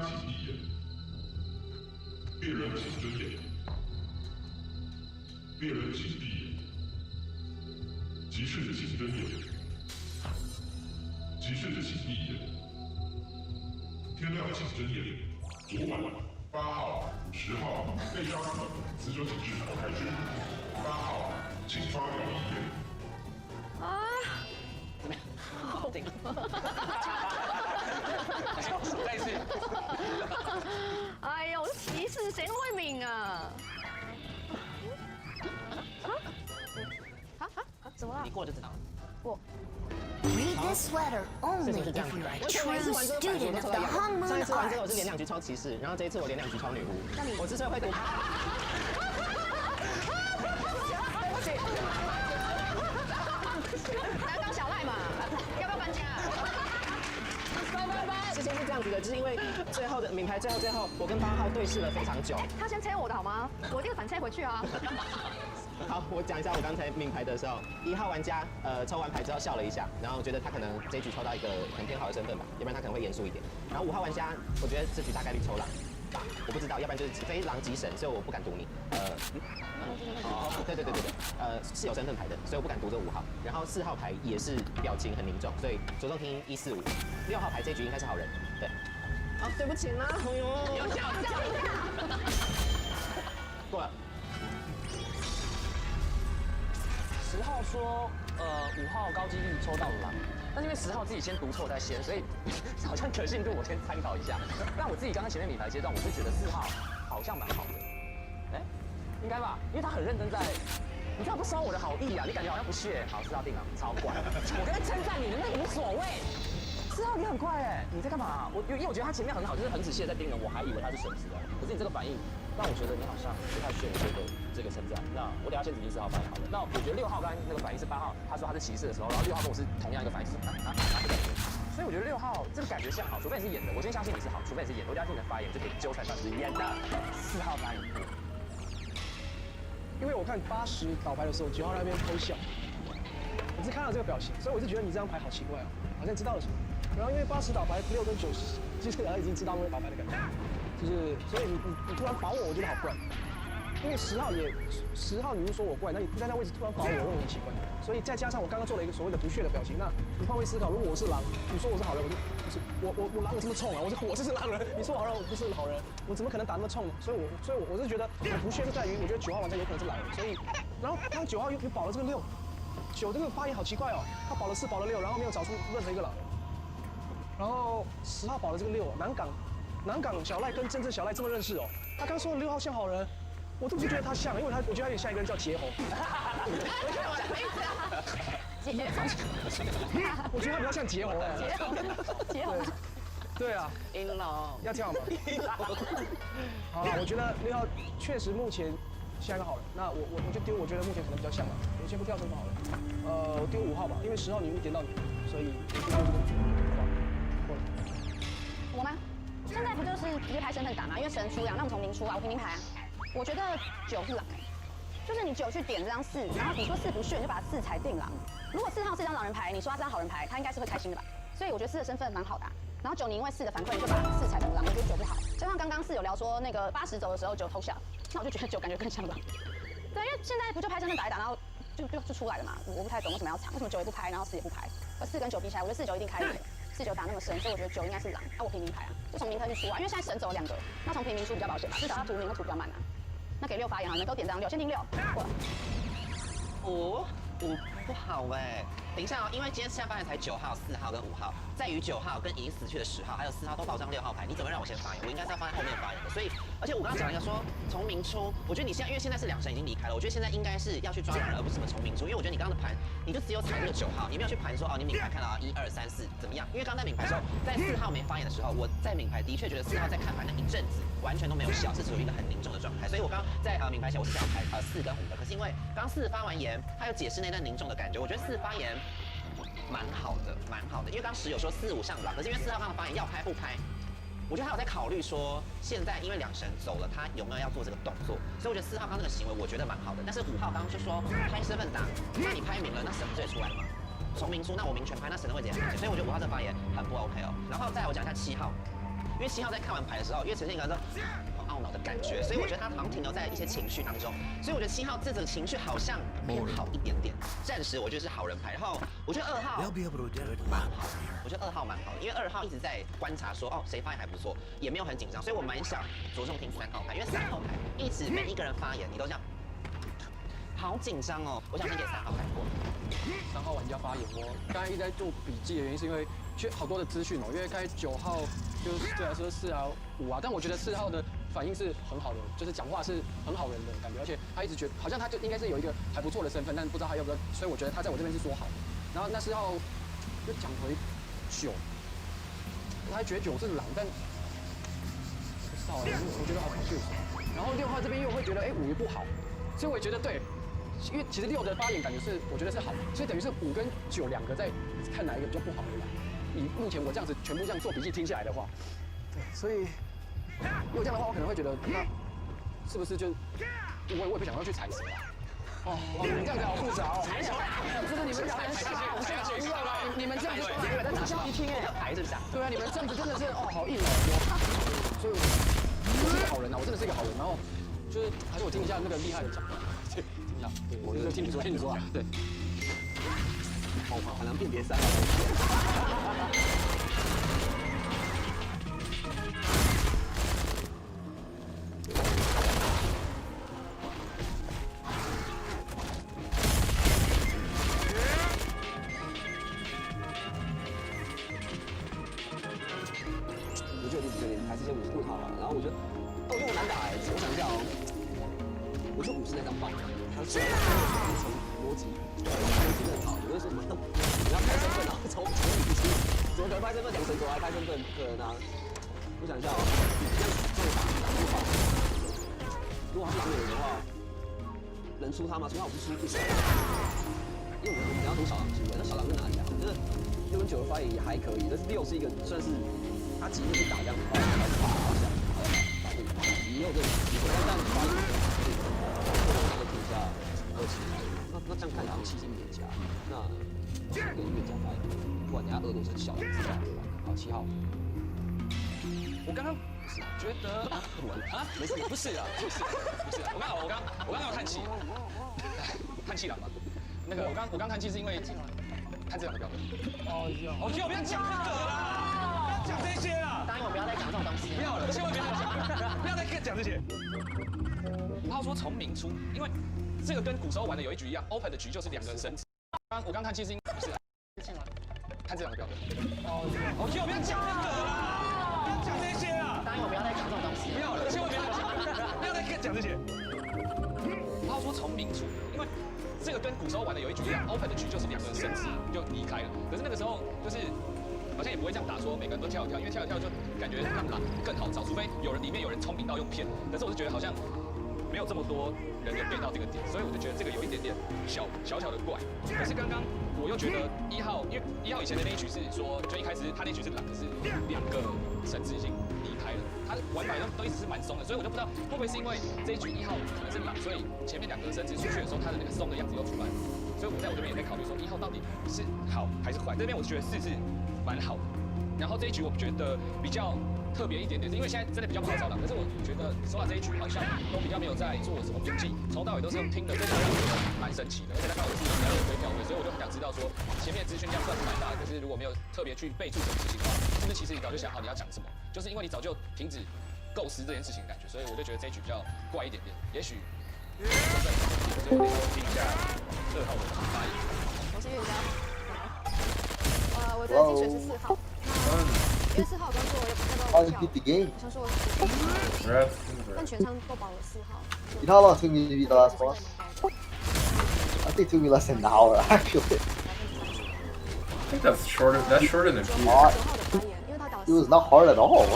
请闭眼，猎人请睁眼，猎人请闭眼，骑士请睁眼，骑士请闭眼，天亮请睁眼。昨晚8号、10号被杀死的死者请至台开宣8号，请发表遗言。啊，怎么样？好顶。再一次。哎呦，歧视谁那么会抿啊？怎么了？你过就知道了。我。 Read this letter only if you're a true student of the 上 Hong 一 Moon 次玩这个我是 Arts. 连2局超骑士，然后这一次我连2局超女巫。我之所以会读，对不起，来当小赖嘛，要不要搬家？事情是这样子的，就是因为最后的名牌最后，我跟8号对视了非常久。他先拆我的好吗？我一定反拆回去啊！好，我讲一下我刚才命牌的时候，1号玩家抽完牌之后笑了一下，然后觉得他可能这一局抽到一个很偏好的身份吧，要不然他可能会严肃一点。然后5号玩家，我觉得这局大概率抽狼吧，我不知道，要不然就是非狼即神，所以我不敢赌你。对，是有身份牌的，所以我不敢赌这5号。然后4号牌也是表情很凝重，所以着重听145。6号牌这局应该是好人，对。啊，对不起啦，哎呦，有叫一下，过了。 10号说，5号高几率抽到狼，但是因为10号自己先读错在先，所以好像可信度我先参考一下。但我自己刚才前面米牌阶段，我是觉得4号好像蛮好的，哎，应该吧，因为他很认真在，你干嘛不收我的好意啊？你感觉好像不屑。好，4号定了，超怪。我刚才称赞你的那无所谓。4号你很快哎，你在干嘛？因为我觉得他前面很好，就是很仔细的在盯人，我还以为他是神职哦。可是你这个反应让我觉得你好像不太屑这个称赞。那我等下先指定4号反应好了。那我觉得6号刚刚那个反应是8号，他说他是骑士的时候，然后6号跟我是同样一个反应，就是这个感觉。所以我觉得6号这个感觉像好，除非你是演的，我先相信你是好，除非你是演的，我等下听你的发言就可以纠缠上是演的。4号发言过。因为我看80倒牌的时候，9号那边偷笑，我是看到这个表情，所以我是觉得你这张牌好奇怪哦，好像知道了什么。然后因为80倒牌6跟9，就是已经知道会倒牌的感觉，就是所以你突然保我，我觉得好怪。因为10号你是说我怪，那你在那位置突然保我，我很奇怪。所以再加上我刚刚做了一个所谓的不屑的表情，那你换位思考，如果我是狼，你说我是好人，我狼有这么冲啊？我是狼人，你说我好人，我不是好人，我怎么可能打那么冲呢？所以我是觉得我不屑就在于，我觉得9号玩家有可能是狼人，所以然后当9号又保了这个6，9这个发言好奇怪哦，他保了4保了6，然后没有找出任何一个狼人。然后10号保了这个6，南港小赖跟真正小赖这么认识哦。他刚说的6号像好人，我都不觉得他像，因为我觉得他有点像一个人叫杰宏。我觉得他比较像杰宏哎。杰宏。对啊。赢了。要跳吗？好了，我觉得6号确实目前像一个好人。那我就丢，我觉得目前可能比较像吧。我先不跳身份好了。我丢5号吧，因为10号女巫点到你，所以我就丢这个。我吗？现在不就是直接拍身份打吗？因为神出2，那我们从明出啊，我凭明牌啊。我觉得9是狼就是你9去点这张4，然后你说4不屑，你就把4才定狼。如果4号是张狼人牌，你说他这张好人牌，他应该是会开心的吧？所以我觉得4的身份蛮好的啊。然后9你因为4的反馈，你就把4踩成狼，我觉得9不好。就像刚刚4有聊说那个80走的时候9偷笑，那我就觉得9感觉更像狼。对，因为现在不就拍身份打一打，然后就出来了嘛。我不太懂为什么要藏，为什么9也不拍，然后4也不拍。4跟9比起来，我觉得4、9一定开1。4、9打那么深，所以我觉得9应该是狼。那我凭明牌啊，就从明特去出啊，因为现在神走了2个，那从平民出比较保险吧，至少他图明会图比较慢啊。那给6发言啊，你们都点这张6，先听6。过了。5不好哎。等一下哦，因为今天下发言才9号、4号跟5号，在于9号跟已经死去的10号还有4号都保障6号牌，你怎么让我先发言？我应该是要放在后面发言的。所以，而且我刚刚讲了一个说从明出，我觉得你现在因为现在是2神已经离开了，我觉得现在应该是要去抓狼人，而不是什么从明出。因为我觉得你刚刚的盘，你就只有踩那个9号，你没有去盘说哦，你抿牌看到1、2、3、4怎么样？因为刚在抿牌的时候，在4号没发言的时候，我在抿牌的确觉得4号在看牌那一阵子完全都没有笑，是处于一个很凝重的状态。所以我刚刚在抿牌前我是想排4跟5的，可是因为刚4发完言，他有解释那段凝重的感觉，我觉得4发言。蛮好的，因为刚10有说4、5像狼，可是因为4号刚刚发言要拍不拍，我觉得他有在考虑说，现在因为2神走了，他有没有要做这个动作，所以我觉得4号刚那个行为我觉得蛮好的，但是5号刚刚就说拍身份打，那你拍明了，那神不是也出来了吗？从明出，那我明全拍，那神的位置也很明显，所以我觉得5号这个发言很不 OK 哦。然后再来我讲一下7号因为7号在看完牌的时候，因为呈现一个很懊恼的感觉，所以我觉得他好像停留在一些情绪当中，所以我觉得7号这个情绪好像偏好一点点，暂时我觉得是好人牌。然后我觉得2号蛮好，我觉得2号蛮好的，因为2号一直在观察说哦谁发言还不错，也没有很紧张，所以我蛮想着重听3号牌，因为3号牌一直每一个人发言你都这样。好紧张哦！我想先给3号牌过。3号玩家发言，我刚才一直在做笔记的原因是因为缺好多的资讯哦，因为刚才9号就是对来说4啊5啊，但我觉得4号的反应是很好的，就是讲话是很好人的感觉，而且他一直觉得好像他就应该是有一个还不错的身份，但不知道他要不要，所以我觉得他在我这边是说好。然后那4号就讲回9，他觉得9是狼，但不知道我觉得好 confused。然后6号这边又会觉得5也不好，所以我也觉得对。因为其实6的发言感觉是，我觉得是好，所以等于是5跟9两个在看哪一个比较不好而已。以目前我这样子全部这样做笔记听下来的话，对，所以如果这样的话，我可能会觉得那是不是就我也不想要去踩谁啊？哦，你们这样子好复杂哦，就是你们两人你们这样子在打消一听哎，牌是不是啊？对啊，你们这样子真的是哦好硬哦，所以我是一个好人啊，我真的是一个好人，然后就是还是我听一下那个厉害的讲话。对，我就是听你说啊，对。哦，好难辨别3号。不确定，还是先56号吧。然后我觉得，因为我难打哎，我想一下哦，我是50那张棒。他是从逻辑，真的好，有的说什么，你要开身份，然后从50，怎么可能拍身份2成左还开身份？不可能啊！我想一下哦，这样这么打不好。如果他是主演的话，能出他吗？除非我不出不行。因为你要从小狼出来，那小狼在哪里啊？我觉得6跟9的发言也还可以，但是6是一个算是他急着去打这样的话，还是打好像也有这个机会，但这样发言。那这样看起来7是预言家，那这个预言家发言，不管人家恶毒成小的知道对吧？好，7号。我刚刚觉得没事，不是啊，我刚刚有叹气，叹气了嘛？那个我刚叹气是因为看这两个标准。哦哟，我就不要讲这个啦，不要讲这些啦。答应我不要再讲这种东西。不要了，千万不要讲，不要再讲这些。5号说从明出，因为这个跟古时候玩的有一局一样 ，open 的局就是2个绳子。我刚叹气是因为不是看这两个标准。哦哟，我就不要讲这个啦，不要讲这些啦。答应我不要再讲这种东西。不要了，千万不要讲，不要再讲这些。5号说从明出，因为这个跟古时候玩的有一局一样 ，open 的局就是2个绳子就离开了。可是那个时候就是好像也不会这样打，说每个人都跳一跳，因为跳一跳就感觉让狼更好找，除非里面有人聪明到用骗。可是我是觉得好像没有这么多人有背到这个点，所以我就觉得这个有一点点小的怪。可是刚刚我又觉得1号，因为1号以前的那一局是说，就一开始他那局是狼，可是2个绳子已经离开了，他玩法都一直是蛮松的，所以我就不知道会不会是因为这一局1号可能是狼，所以前面2个绳子出去的时候，他的那个松的样子又出来了。所以我在我这边也在考虑说1号到底是好还是坏。这边我觉得4是蛮好的，然后这一局我觉得比较特别一点点，是因为现在真的比较不好找狼，可是我觉得说到这一局好像都比较没有在做什么笔记，从头到尾都是用听的，这个让我觉得蛮神奇的。而且他刚好是比较有推票队，所以我就很想知道说前面资讯量算是蛮大的，可是如果没有特别去备注什么事情的话，是不是其实你早就想好你要讲什么？就是因为你早就停止构思这件事情的感觉，所以我就觉得这一局比较怪一点点，也许。所以我听一下2号的发言。我是预言家。我的金水是4号。因为4号刚做那个票，我想说我是但全场都保了4号。You know how long it took me to beat the last boss? I think it took me less than an hour, actually. I think that's shorter than P. It was not hard at all.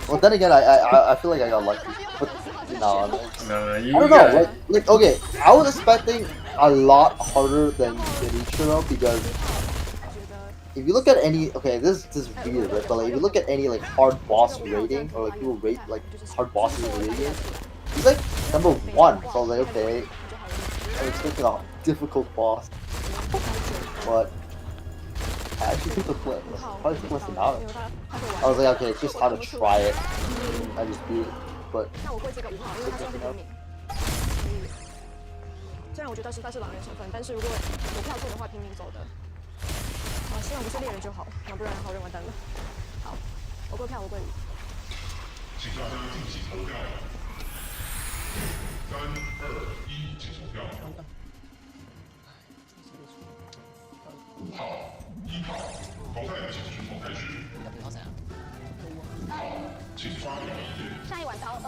Well, then again, I feel like I got lucky. But no, No, you I don't know. Like, okay, I was expecting a lot harder than Ichiro because if you look at any, okay, this is weird, right? But like, if you look at any like hard boss rating or like people rate like hard bosses rating, he's like number 1. So I was like, okay, I'm expecting a difficult boss, but I actually took the flip. 5号 Probably took less than an hour. 因为他会 I 玩。 was like, okay, it's just how to try it. I just beat it. But 那我会这个5号，因为他算是平民。虽然我觉得实在是狼人身份，但是如果有票数的话，平民走的。希望不是猎人就好，要不然好人完蛋了。好，我归票，我归5。请大家进行投票。3、2、1，请投票。5号、1号，投票请举手开始。5号，请发表意见。下一晚到2，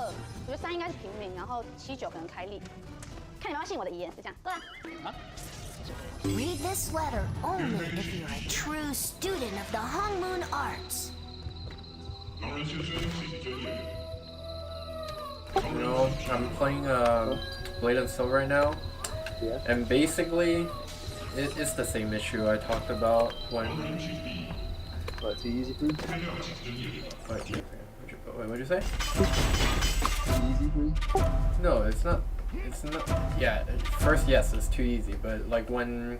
我觉得3应该是平民，然后7、9可能开立。看你们要信我的遗言，就这样。对啊。 Read this letter only if you're a true student of the Hong Moon Arts. 狼人先生，请争辩。 You know, I'm playing Blade and Soul right now, yeah. and basically, it's the same issue I talked about when. What, too easy for you? Wait, what'd you say? Too easy for you? No, it's not. It's not. Yeah, first, yes, it's too easy, but like when.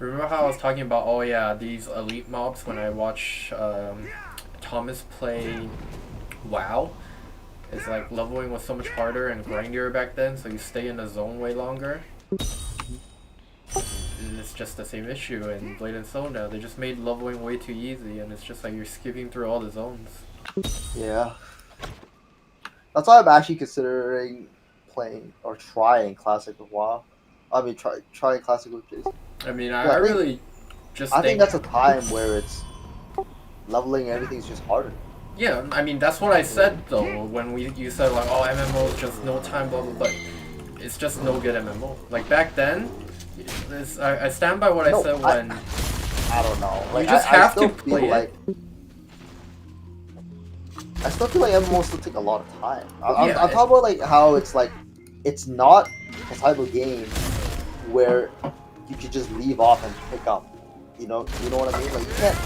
Remember how I was talking about, oh yeah, these elite mobs when I watch Thomas play WoW? It's like leveling was so much harder and grindier back then, so you stay in the zone way longer. It's just the same issue in Blade and Soul now. They just made leveling way too easy, and it's just like you're skipping through all the zones. Yeah. That's why I'm actually considering playing or trying Classic with WoW. I mean, trying Classic with Jason. I mean, Yeah, I really just I think that's a time where it's leveling everything's just harder. Yeah, I mean, that's what I said though, when you said like, oh, MMO is just no time, blah blah blah. It's just no good MMO. Like back then, I stand by what I said when... I don't know. Like, you just have to play like, I still feel like MMOs still take a lot of time. I'm talking about like how it's like, it's not a type of game where you could just leave off and pick up. You know what I mean? Like you can't,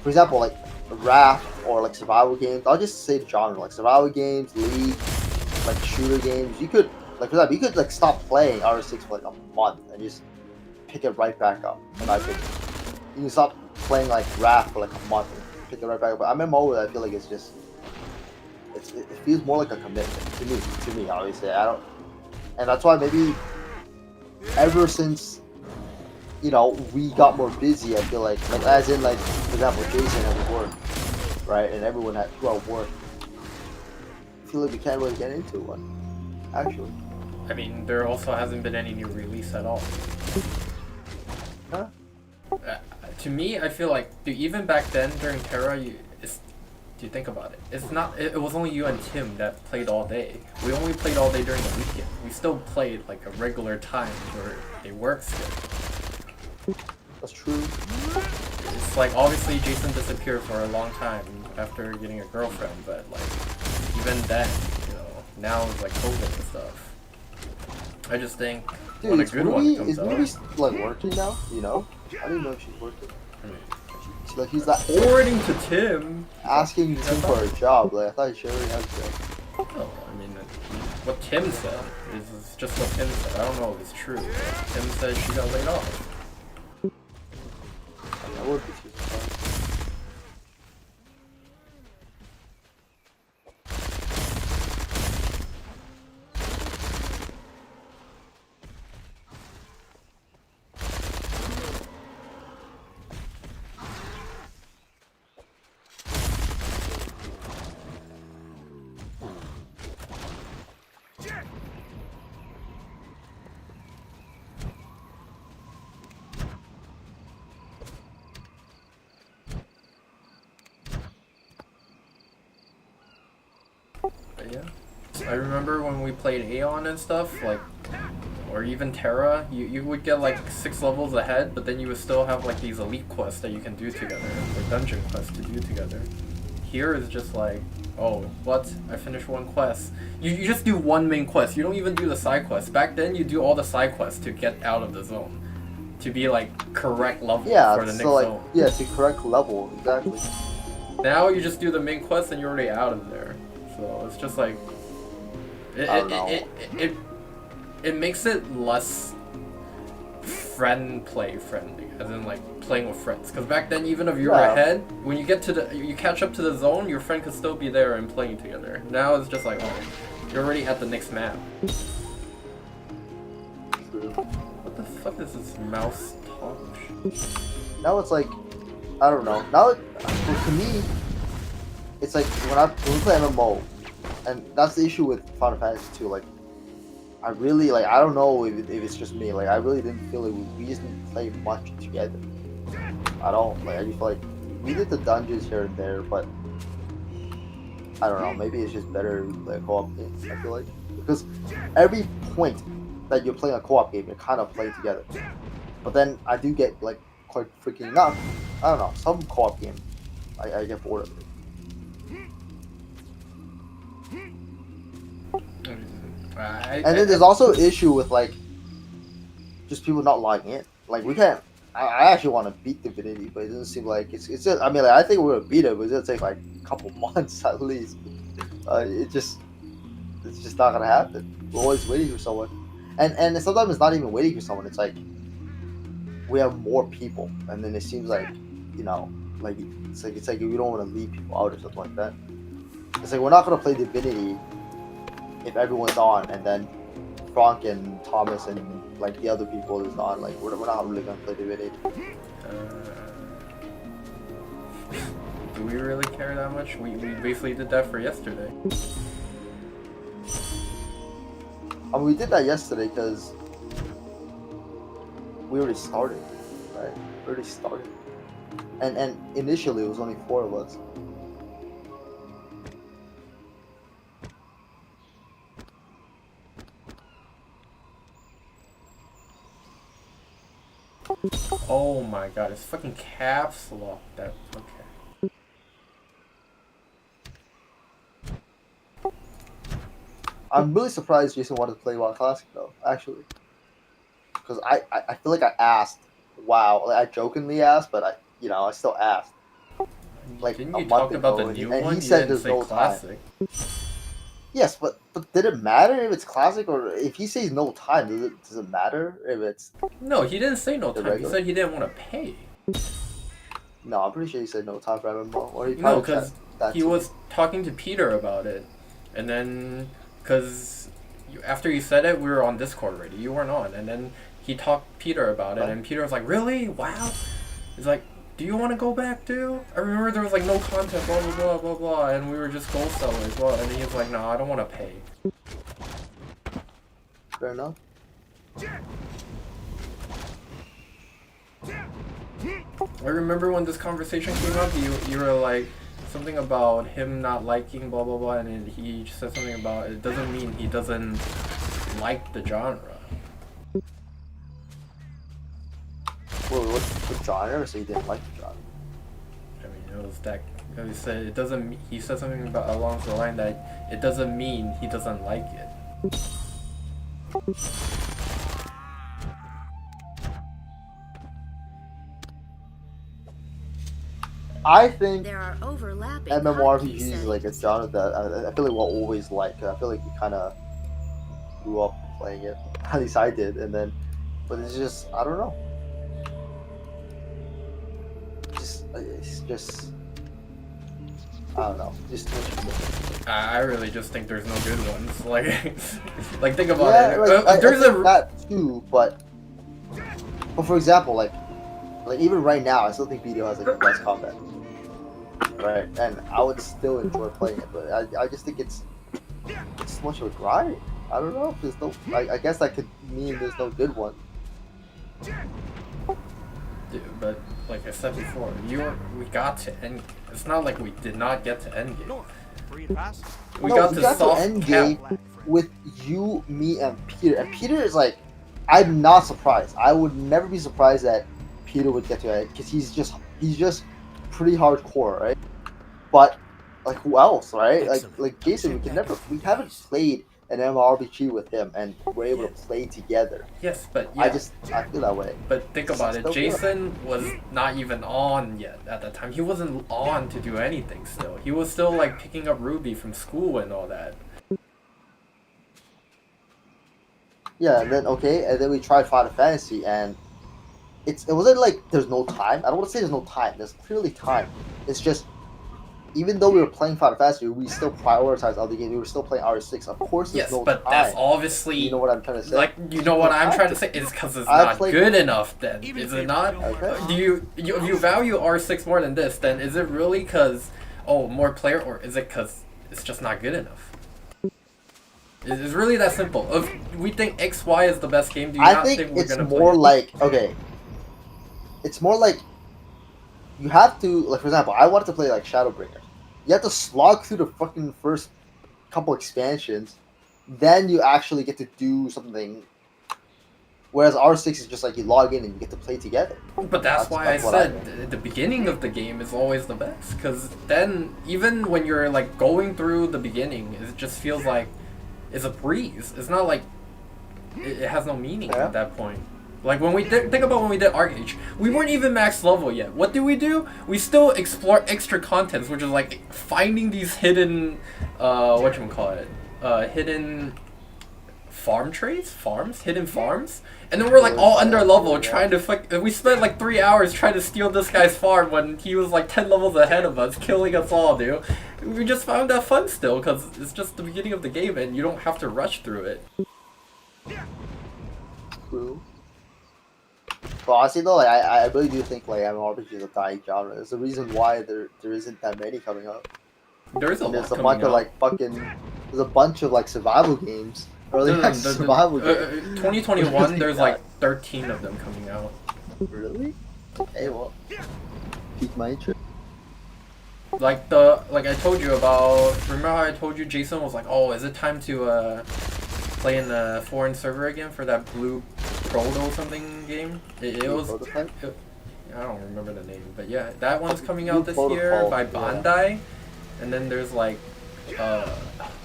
for example, like Raft or like survival games. I'll just say the genre, like survival games, League, like shooter games. You could, like for example, you could like stop playing RS6 for like a month and just pick it right back up. In my opinion, you can stop playing like Raft for like a month and pick it right back up. But MMO, I feel like it's just, it feels more like a commitment to me. Obviously, I don't, and that's why maybe ever since, you know, we got more busy, I feel like as in like, for example, Jason had work, right, and everyone had throughout work. I feel like we can't really get into one, actually. I mean, there also hasn't been any new release at all. Huh? To me, I feel like, dude, even back then during Terra, do you think about it? It's not. It was only you and Tim that played all day. We only played all day during the weekend. We still played like a regular time or a work schedule. That's true. It's like obviously Jason disappeared for a long time after getting a girlfriend, but like even then, you know, now it's like COVID and stuff. I just think Dude, when a good one comes is out. Ruby like working now? You know? I didn't know if she's working. I mean, Like he's like according to Tim, asking Tim for a job. Like I thought she already had a job. oh, I mean, what Tim said is just what Tim said. I don't know if it's true. Tim said she got laid off. That would be too surprised. But yeah, I remember when we played Aeon and stuff, like, or even Terra, you would get like 6 levels ahead, but then you would still have like these elite quests that you can do together, or dungeon quests to do together. Here is just like, oh, what? I finished one quest. You just do one main quest. You don't even do the side quests. Back then, you do all the side quests to get out of the zone, to be like correct level for the next so like zone. yeah, it's the correct level exactly. Now you just do the main quest and you're already out of there. So it's just like it makes it less friendly. as in like playing with friends. Because back then, even if you were Yeah. ahead, when you get to you catch up to the zone, your friend could still be there and playing together. Now it's just like, oh, you're already at the next map. What the fuck is this mouse talk shit? Now it's like, I don't know. Now, to me, it's like when we play MMO, and that's the issue with Final Fantasy 2. Like, I really like. I don't know if it's just me. Like, I really didn't feel like we just didn't play much together at all. Like, I just feel like we did the dungeons here and there, but I don't know. Maybe it's just better to play a co-op game. I feel like because every point that you're playing a co-op game, you're kind of playing together. But then I do get like quite freaking not. I don't know. Some co-op game, I get bored of it. And then there's also an issue with like just people not logging in. Like we can't. I actually want to beat Divinity, but it doesn't seem like it's just. I mean, like, I think we're gonna beat it, but it's gonna take like a couple months at least. It's just not gonna happen. We're always waiting for someone, and sometimes it's not even waiting for someone. It's like we have more people, and then it seems like like it's like we don't want to leave people out or something like that. It's like we're not gonna play Divinity if everyone's on, and then Frank and Thomas and like the other people is on. Like we're not really gonna play Divinity. Do we really care that much? We basically did that for yesterday. I mean, we did that yesterday because we already started, right? We already started, and initially it was only 4 of us. Oh my god, it's fucking caps lock. That okay. I'm really surprised Jason wanted to play WoW Classic though, actually, because I feel like I asked WoW, like I jokingly asked, but I still asked. Like Didn't a you month talk about ago, the new and one? he You said didn't there's say no classic. time. Yes, but did it matter if it's classic or if he says no time? Does it matter if it's? No, he didn't say no The time. He regular? said he didn't want to pay. No, I'm pretty sure he said no time for MMO. Or he No, probably because said that he too. was talking to Peter about it, and then because after you said it, we were on Discord already. You weren't on, and then he talked to Peter about it, What? and Peter was like, "Really? Wow." He's like, "Do you want to go back too?" I remember there was like no content, blah blah blah blah blah, and we were just gold sellers. Well, and he was like, "No, I don't want to pay." Fair enough. I remember when this conversation came up, you were like something about him not liking blah blah blah, and then he said something about it doesn't mean he doesn't like the genre. Wait, what genre? So he didn't like the genre. I mean, it was that he said it doesn't. He said something about along the line that it doesn't mean he doesn't like it. I think There are overlapping MMORPG hotkey is like a settings. genre that I feel like we'll always like. I feel like we kind of grew up playing it. At least I did, and then, but it's just I don't know. It's just I don't know. Just too much. I really just think there's no good ones. Like think about Yeah, it. like, I There's think that too, but for example, like even right now, I still think BDO has like the best combat, right? And I would still enjoy playing it, but I just think it's too much of a grind. I don't know. There's no. I guess that could mean there's no good one. Dude, but like I said before, we got to end. It's not like we did not get to end game. We got to soft end cap. game with you, me, and Peter. And Peter is like, I'm not surprised. I would never be surprised that Peter would get to it because he's just pretty hardcore, right? But like who else, right? Like Jason, we haven't played an MMORPG with him, and we're able to play together. Yes, but yeah. I feel that way. But think about it. Still good. Jason was not even on yet at that time. He wasn't on to do anything still. He was still like picking up Ruby from school and all that. Yeah, and then we tried Final Fantasy, and it wasn't like there's no time. I don't want to say there's no time. There's clearly time. It's just even though we were playing Final Fantasy, we still prioritized other games. We were still playing RE6. Of course, there's Yes, no but time. that's obviously You know what I'm trying to say? like you know what I'm I trying to play- say is because it's I not play- good enough. Then is it not? Okay. Do you if you value R6 more than this? Then is it really because more player, or is it because it's just not good enough? It's really that simple. If we think XY is the best game, do you I not think we're it's gonna more play it? like okay. It's more like you have to like, for example, I wanted to play like Shadowbringers. You have to slog through the fucking first couple expansions, then you actually get to do something. Whereas R6 is just like you log in and you get to play together. But that's why I that's what I said the beginning of the game is always the best, because then even when you're like going through the beginning, it just feels like it's a breeze. It's not like it has no meaning Yeah. at that point. Like when we think about when we did ArcH, we weren't even max level yet. What do? We still explore extra contents, which is like finding these hidden, hidden hidden farms, and then we're like all under level trying to we spent like 3 hours trying to steal this guy's farm when he was like 10 levels ahead of us, killing us all, dude. We just found that fun still, because it's just the beginning of the game and you don't have to rush through it. True. But honestly though, like, I really do think like MMORPG is a dying genre. There's a reason why there isn't that many coming up. There's a lot There's a coming bunch of out. like there's a bunch of like survival games. Early access survival games. 2021, there's like 13 of them coming out. Really? Hey, well, pique my interest. Like I told you about. Remember how I told you Jason was like, "Oh, is it time to play in a foreign server again for that Blue Proto something game?" It was. Prototype? I don't remember the name, but yeah, that one's coming out Blue this year Protocol, by yeah. Bandai, and then there's like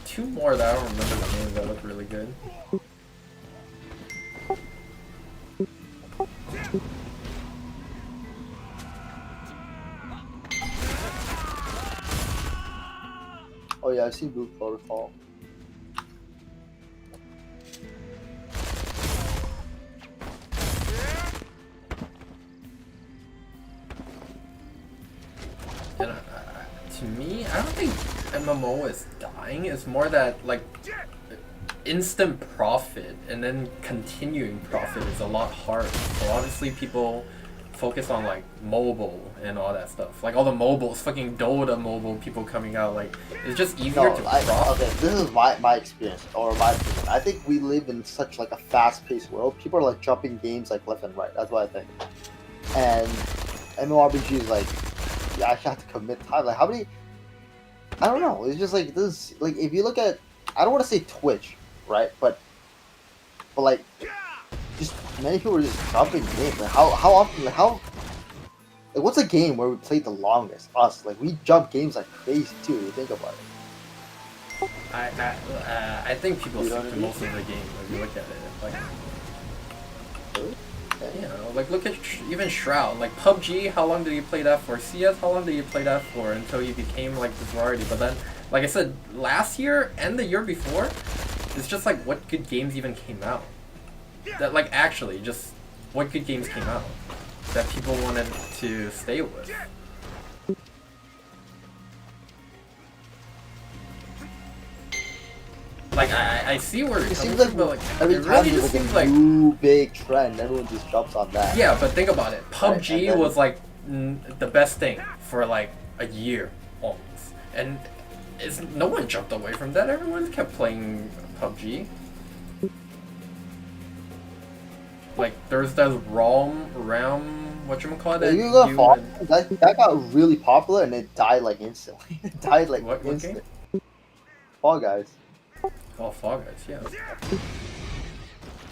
2 more that I don't remember the names that look really good. Oh yeah, I've seen Blue Protocol. And to me, I don't think MMO is dying. It's more that like instant profit and then continuing profit is a lot harder. So obviously people focus on like mobile and all that stuff. Like all the mobiles, fucking Dota mobile people coming out. Like it's just easier No, to profit. okay, this is my experience or my opinion. I think we live in such like a fast-paced world. People are like jumping games like left and right. That's what I think. And MMORPG is like, you actually have to commit time. Like how many? I don't know. It's just like this. Like if you look at, I don't want to say Twitch, right? But like, just many people are just jumping games. Like how often? Like what's a game where we played the longest? Us. Like we jump games like crazy too. If you think about it. I think people You know stick what to I mean? most of the game if you look at it. Like, Okay. you know, like look at even Shroud. Like PUBG, how long did you play that for? CS, how long did you play that for until you became like this variety? But then, like I said, last year and the year before, it's just like what good games even came out. That like actually just what good games came out that people wanted to stay with. Like I see where It you're seems coming like from, but like every it time really there's just like seems a like new big trend, everyone just jumps on that. yeah, but think about it. PUBG and then- was like the best thing for like a year almost, and no one jumped away from that. Everyone kept playing PUBG. Like there's that realm, whatchamacallit? If you go far, that got really popular and it died like instantly. It died like What game? instantly. Fall Guys. Oh, Fall Guys, yeah.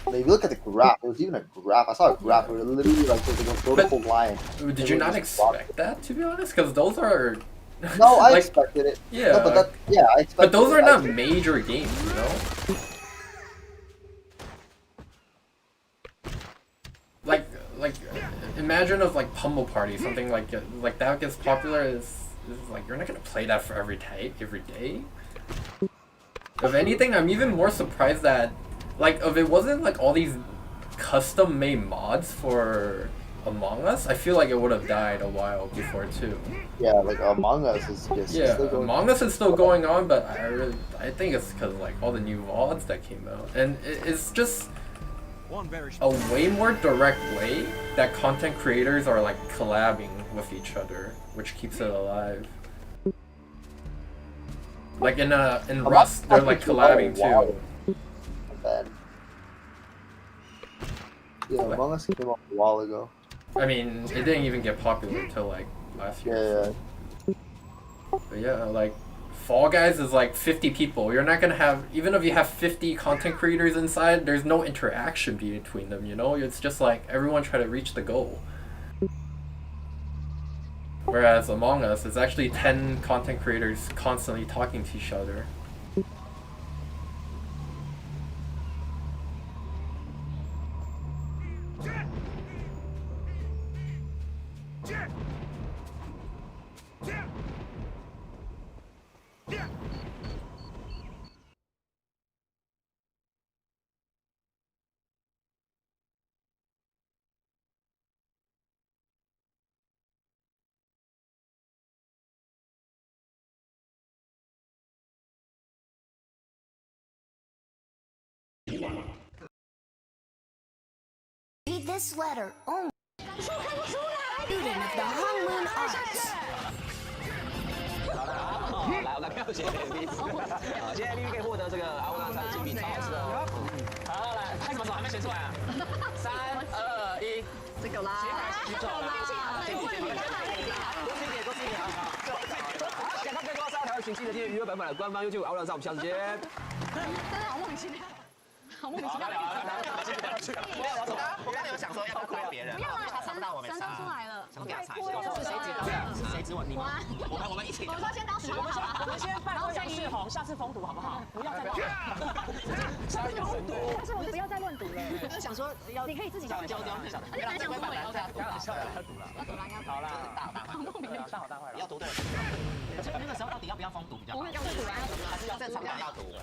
Like, if you look at the graph, there was even a graph. I saw a graph where it literally like there's like a vertical line. Did you not expect that, to be honest? Because those are No, I like, expected it. yeah. No, but I expected but those it. are I not expected major games, you know. Like imagine if like Pummel Party, something like that gets popular is like you're not gonna play that for every day. If anything, I'm even more surprised that like if it wasn't like all these custom made mods for Among Us, I feel like it would have died a while before too. Yeah, like Among Us is just Yeah, still going. Among Us is still going on, but I think it's because like all the new VODs that came out, and it's just a way more direct way that content creators are like collabing with each other, which keeps it alive. Like in Rust, they're like collabing too. Bad. Yeah, Among Us came out a while ago. I mean, it didn't even get popular until like last year. Yeah. But yeah, like Fall Guys is like 50 people. You're not gonna have, even if you have 50 content creators inside, there's no interaction between them, you know? It's just like everyone try to reach the goal. Whereas Among Us, it's actually 10 content creators constantly talking to each other. Read this letter only. Student of the Hong Moon Arts. 来，我来看谢谢 MVP。好，谢谢 MVP 可以获得这个阿乌拉山金币，超好吃的哦。好，来，拍什么手？还没选出来啊？3、2、1，这个啦，举手啦！多吃一点，多吃一点，好。想看更多沙条讯息的订阅娱乐版本的官方 YouTube 阿乌拉山，我们下次见。真的好莫名其妙，好莫名其妙。我刚才有想说要不要怪别人，不要啦，他查不到我没神查。都出来了，我给他查一下，是谁指的？是谁指我？你吗？我们一起。我说先当时好了，我们先拜托杨世宏，下次封堵好不好？不要再乱。下次封堵，但是我不要再乱赌了。就是想说要你可以自己去丢丢，而且还讲说我也要再赌了，要赌了，好啦，大好大坏了。要赌对。那个时候到底要不要封堵比较好？不会要赌啊，还是要正常的要赌？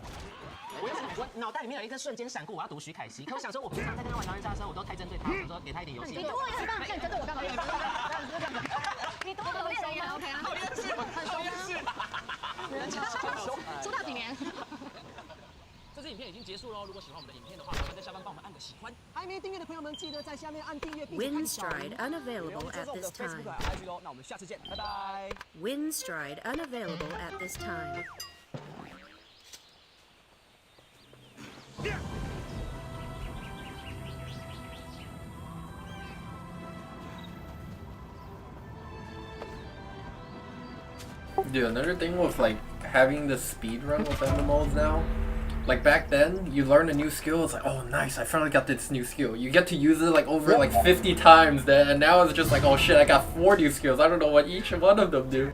我脑袋里面有一个瞬间闪过，我要赌徐凯西。可我想说，我平常在跟他玩狼人杀的时候，我都太针对他，想说给他一点游戏。你赌我也很棒，那你针对我干嘛？你赌我猎人也 OK 啊，很熟啊，出道几年？这支影片已经结束喽。如果喜欢我们的影片的话，麻烦在下方帮我们按个喜欢。还没订阅的朋友们，记得在下面按订阅，并且按小铃。 Windstride unavailable at this time. IG 咯，那我们下次见，拜拜。 Windstride unavailable at this time. Dude, another thing with like having the speed run with MMOs now, like back then you learn a new skill, it's like, oh nice, I finally got this new skill. You get to use it like over like 50 times then, and now it's just like, oh shit, I got 4 new skills, I don't know what each one of them do.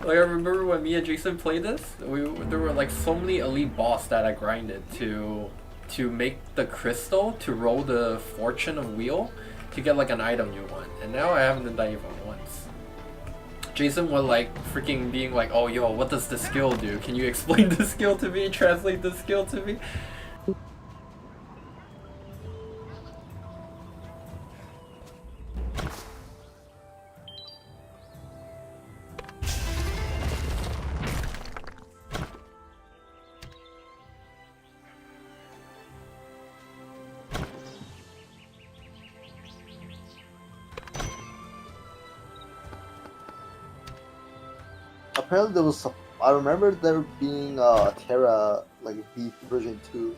Like I remember when me and Jason played this, there were like so many elite boss that I grinded to make the crystal to roll the fortune of wheel to get like an item you want, and now I haven't done that even once. Jason was like freaking being like, oh yo, what does the skill do? Can you explain the skill to me? Translate the skill to me? Apparently there was some. I remember there being Terra like Beef version 2.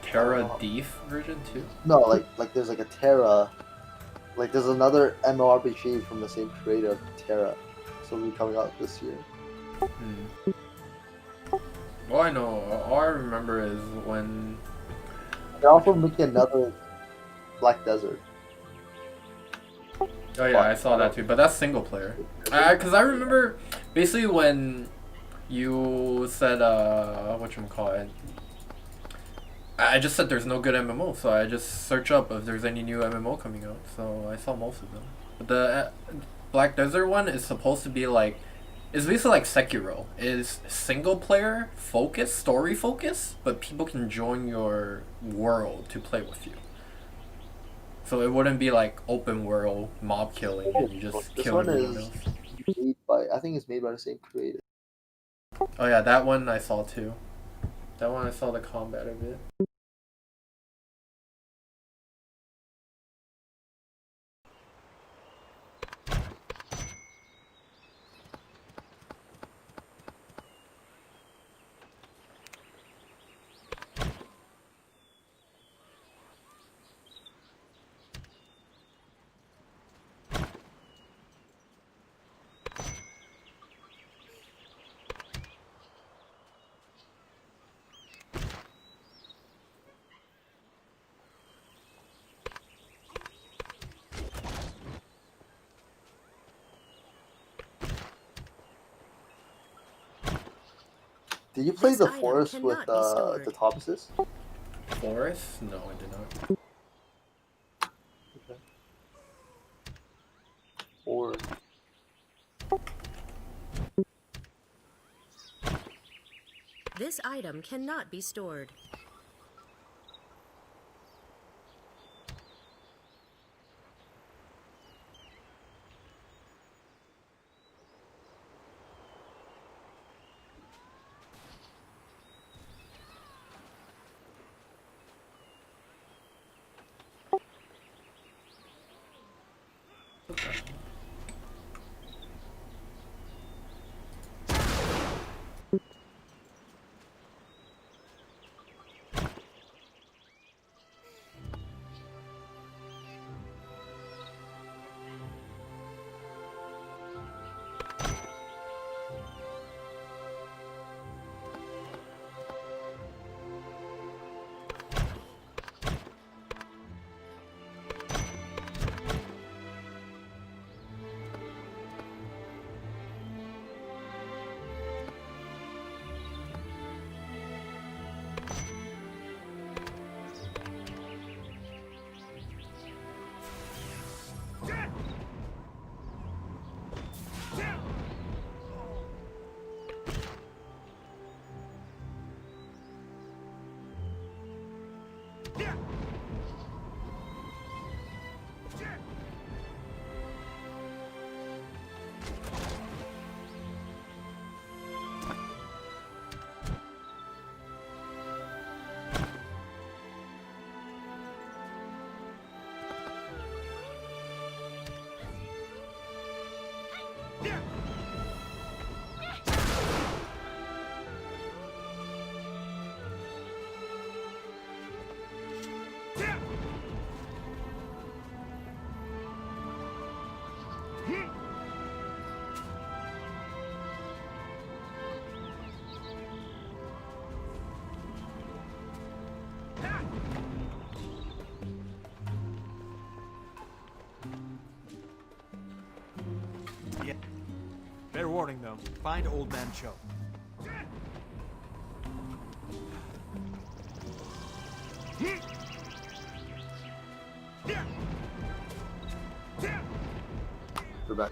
Terra Thief version 2? No, like there's like a Terra. Like there's another MMORPG from the same creator, Terra. So it'll be coming out this year. All I know, all I remember is when They're also making another Black Desert. oh yeah, I saw that too, but that's single player. Cause I remember basically when you said whatchamacallit, I just said there's no good MMO, so I just search up if there's any new MMO coming out. So I saw most of them. But the Black Desert one is supposed to be like It's basically like Sekiro. It's single player focus, story focus, but people can join your world to play with you. So it wouldn't be like open world mob killing and you just This kill one everyone is else. made by, I think it's made by the same creator. Oh yeah, that one I saw too. That one I saw the combat of it. Did you play This the item forest with cannot be stored. the Topuses? Forest? No, I did not. Or This item cannot be stored. Fair warning, though. Find Old Man Cho. we're back.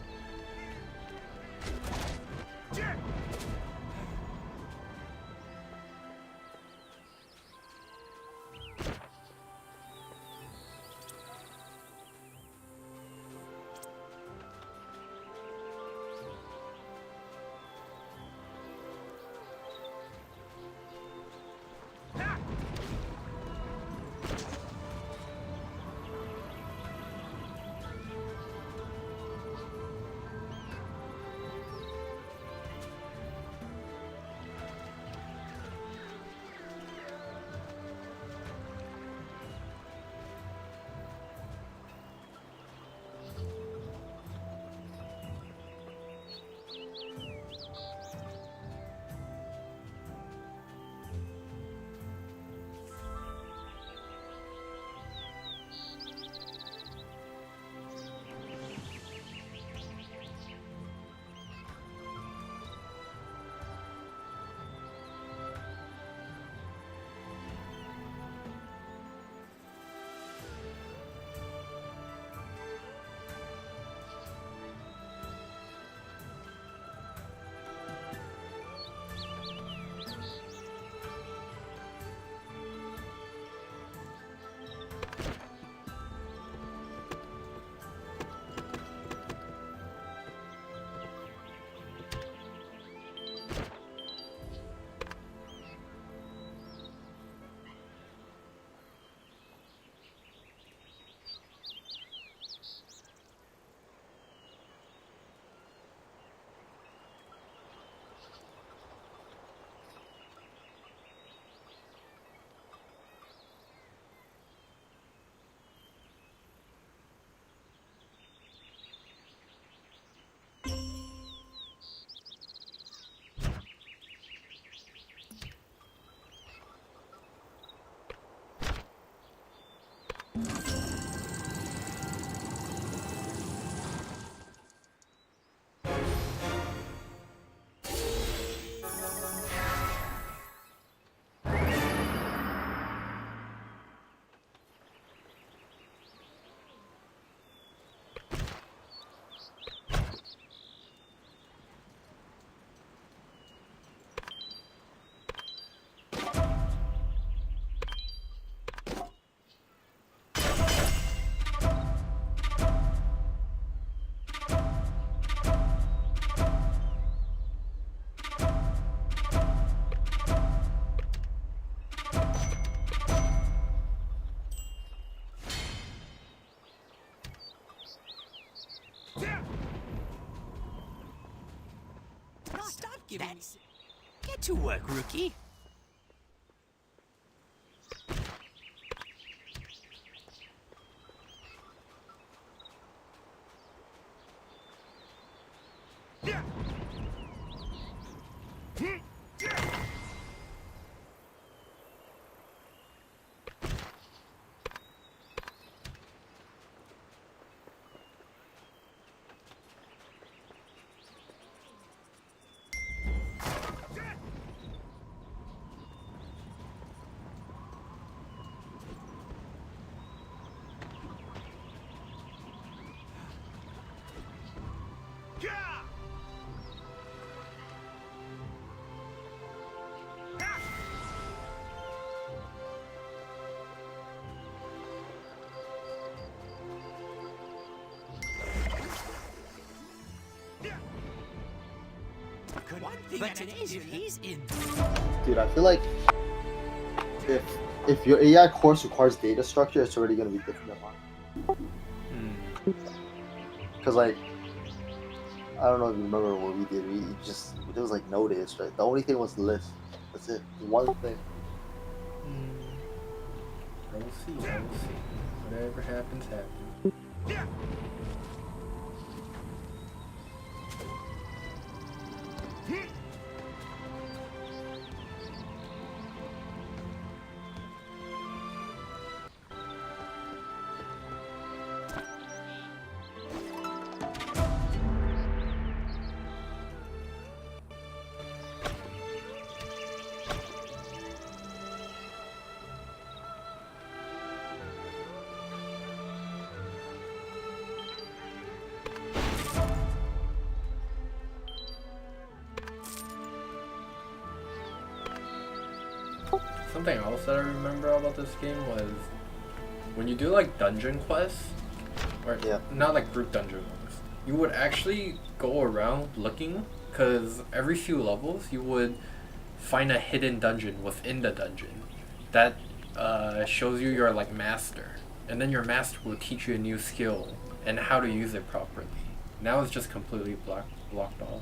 That's it. Get to work, rookie. But today's he's in. Dude, I feel like if your AI course requires data structure, it's already gonna be different than mine. Cause like, I don't know if you remember what we did. It was like notice, right? The only thing was list. That's it. One thing. I will see. Whatever happens, happens. Something else that I remember about this game was when you do like dungeon quests, or not like group dungeon ones, you would actually go around looking, because every few levels you would find a hidden dungeon within the dungeon that shows you your like master, and then your master will teach you a new skill and how to use it properly. Now it's just completely blocked off.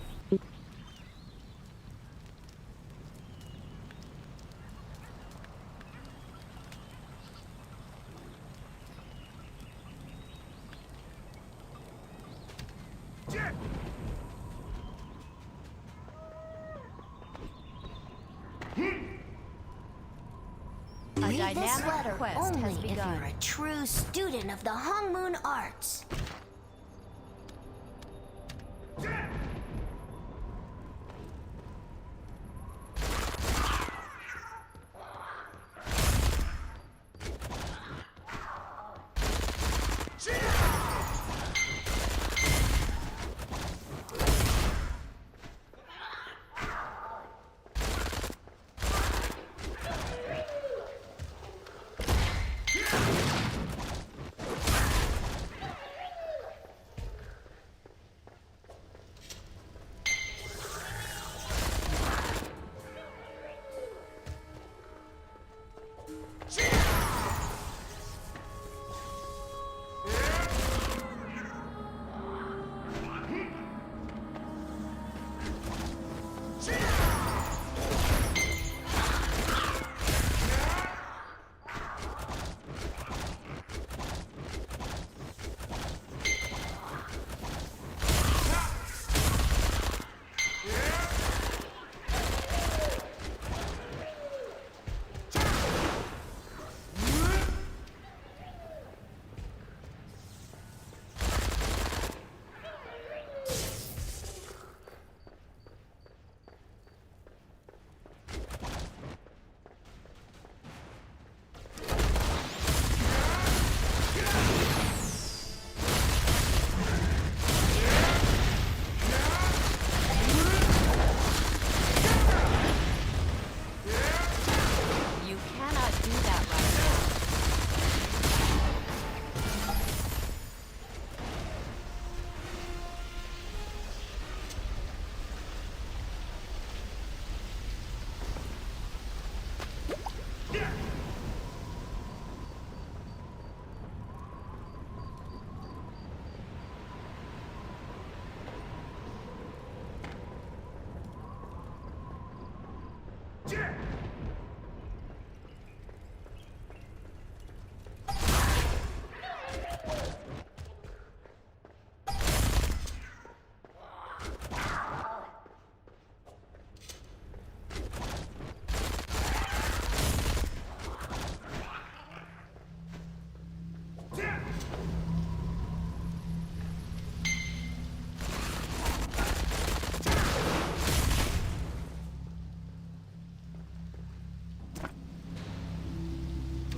Read this letter only if you're a true student of the Hongmoon Arts.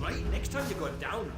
Right, next time you go down.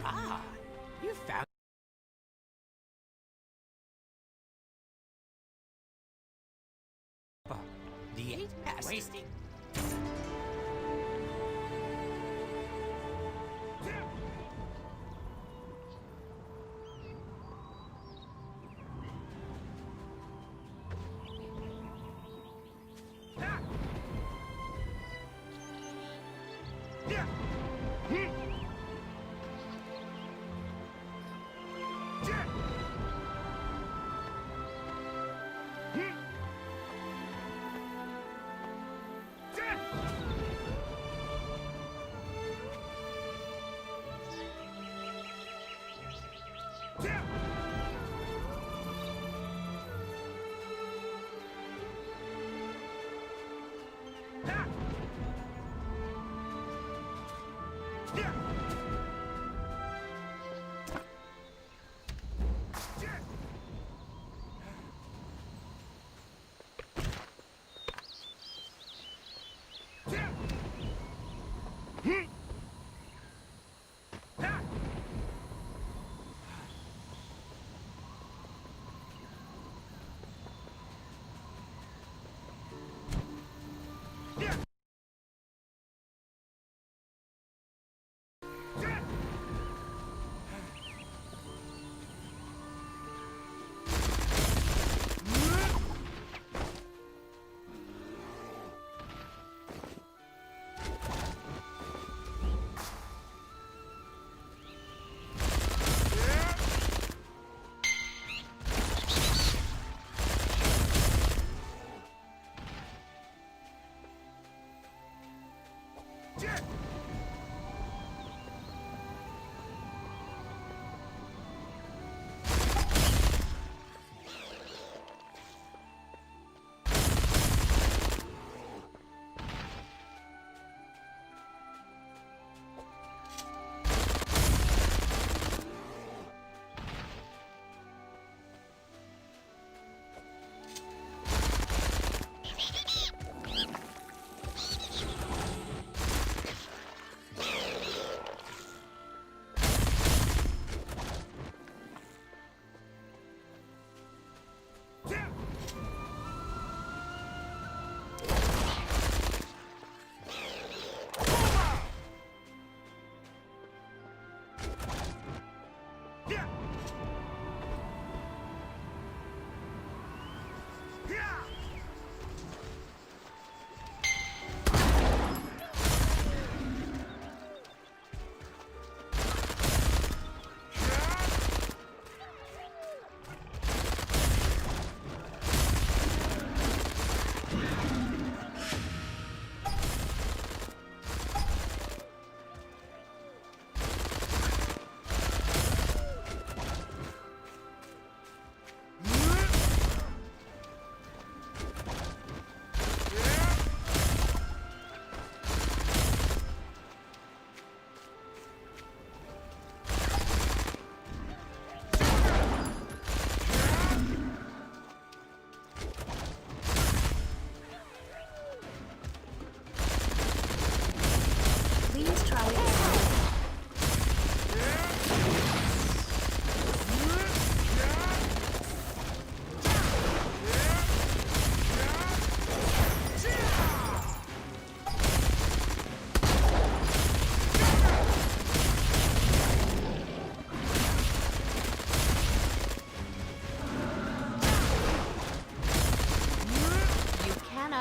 Ah, you found. The 8 master. Wasting.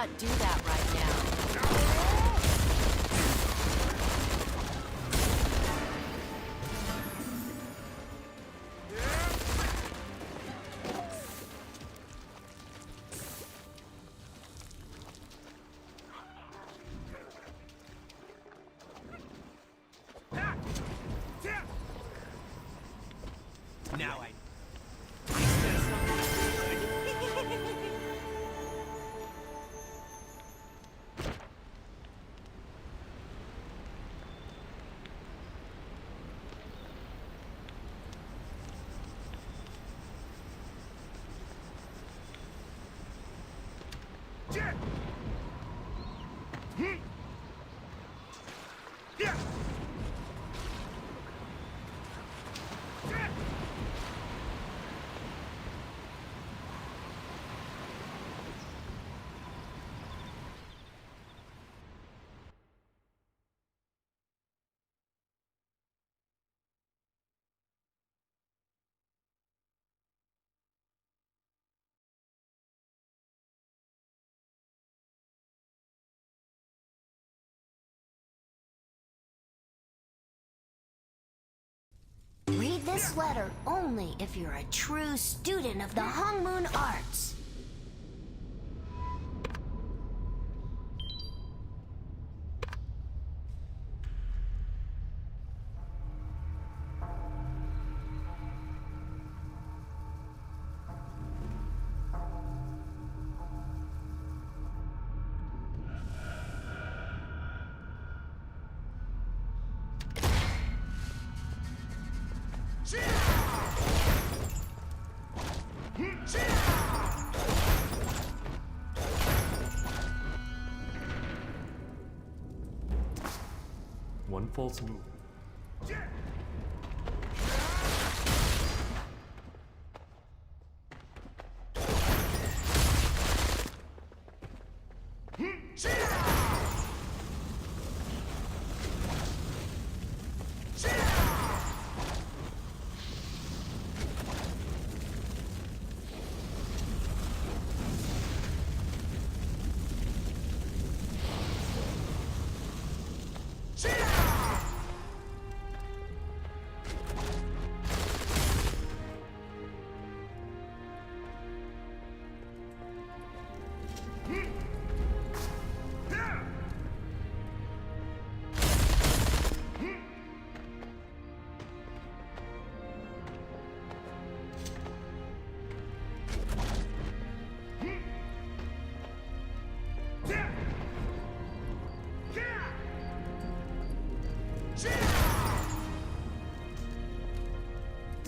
cannot do that right now. Now I. Read this letter only if you're a true student of the Hongmoon Arts. One false move.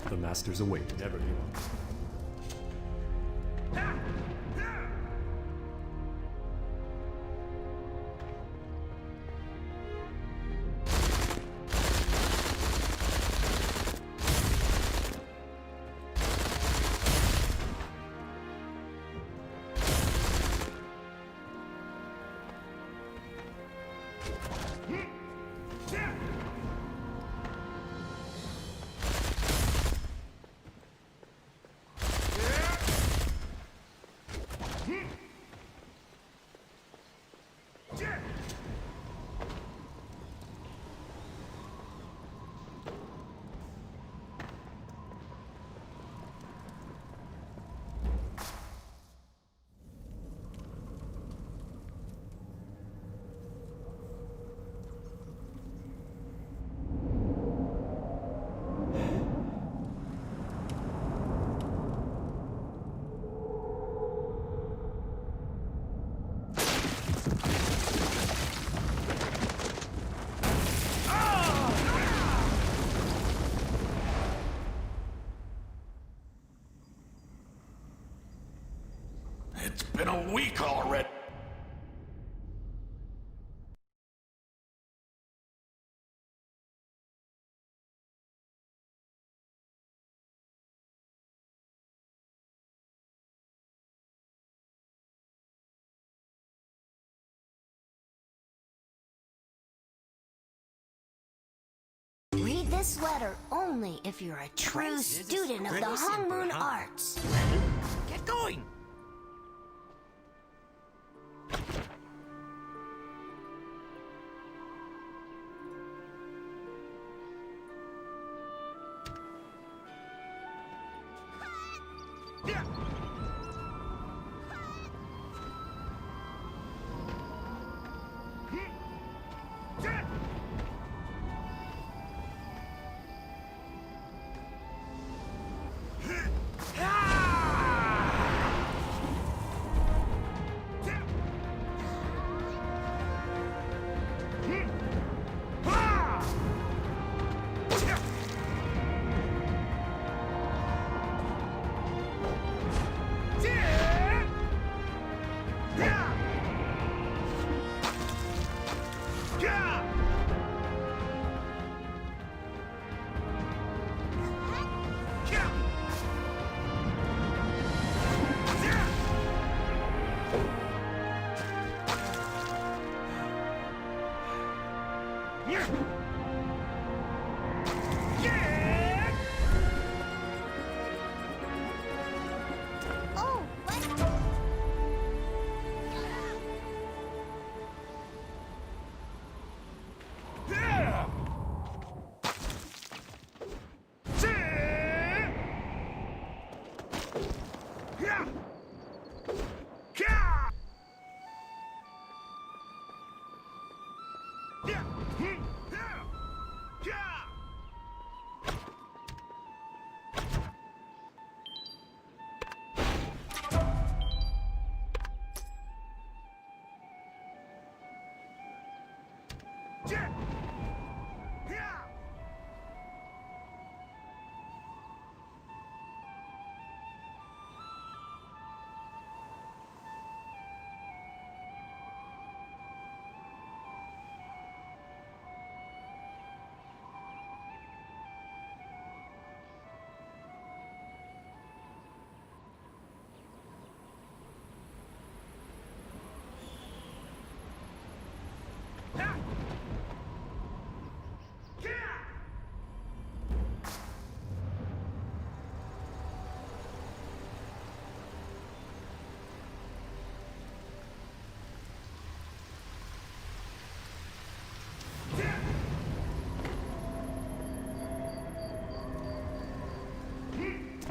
The masters await, never give up. It's been a week already. Read this letter only if you're a true student of the Hongmoon Arts. Get going!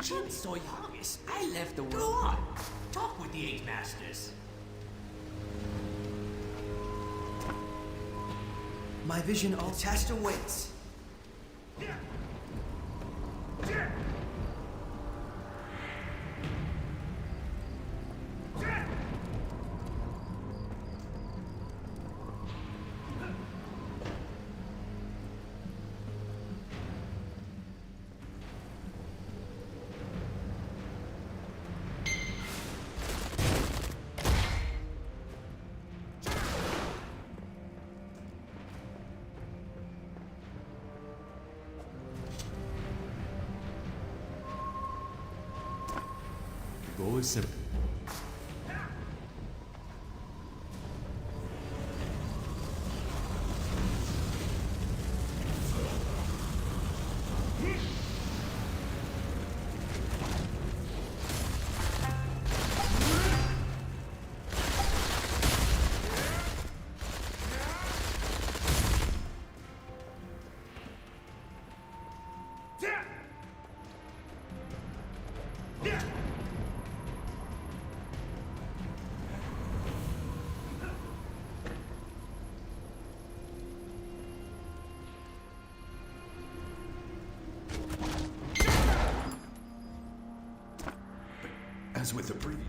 Jin so youngest, I left the world. Go on, talk with the 8 Masters. My vision all test awaits. The goal is simple. As with the previous.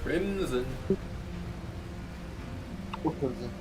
Crimson. What crimson?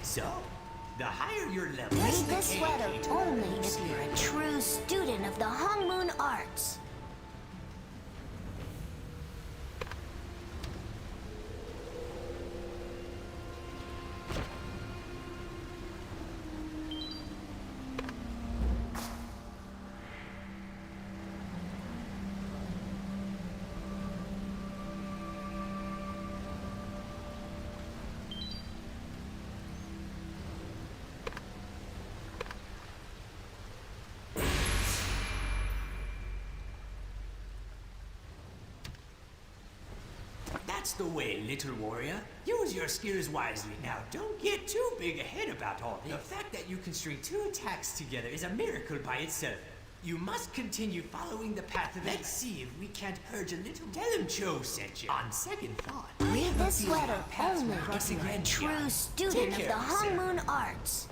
So, the higher your level, Read the this letter only if you're a true student of the Hong Moon Arts. That's the way, little warrior. Use your skills wisely. Now, don't get too big ahead about all this. The fact that you can string 2 attacks together is a miracle by itself. You must continue following the path of Let's see if we can't purge a little. Tell him Cho sent you. On second thought, Read this letter only if you're a true student of the Hong Moon Arts.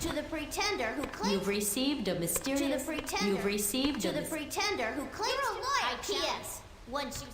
To the pretender who claims You've received a mysterious. To the pretender. You've received To a the pretender who claims you're a lawyer. P.S. Once you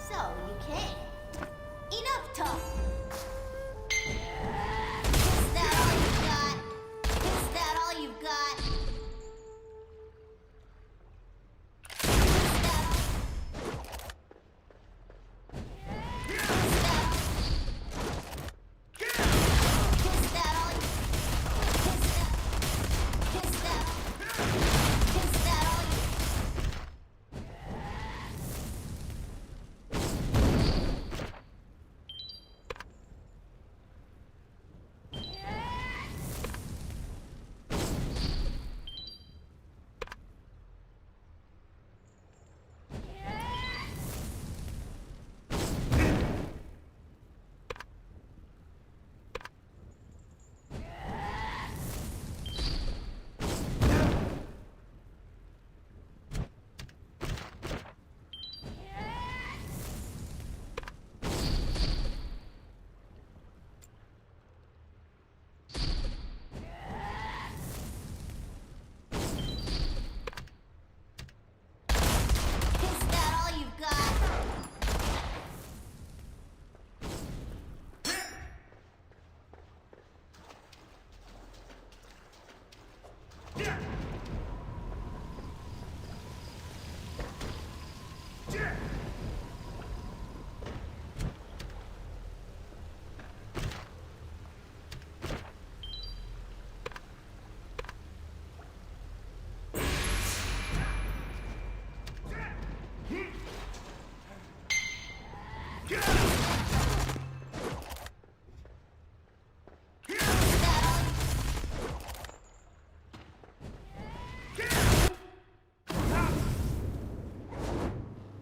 So, you came. Enough talk! Is that all you've got? Is that all you've got?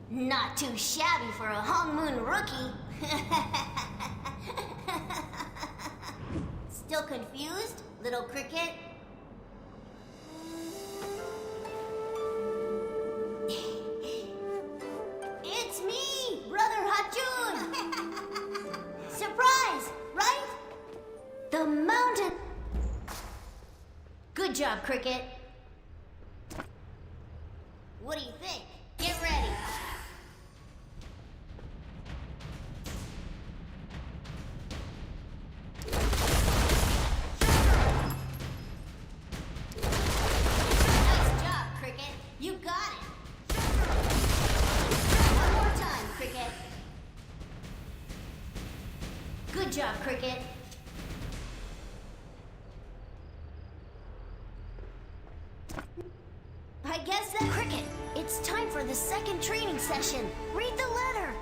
Not too shabby for a Hong Moon rookie. Still confused, little cricket? It's me, Brother Hachun! Surprise, right? The mountain... Good job, Cricket. What do you think? Get ready. Nice job, Cricket. You got it. One more time, Cricket. Good job, Cricket. I guess that... Cricket, it's time for the second training session. Read the letter.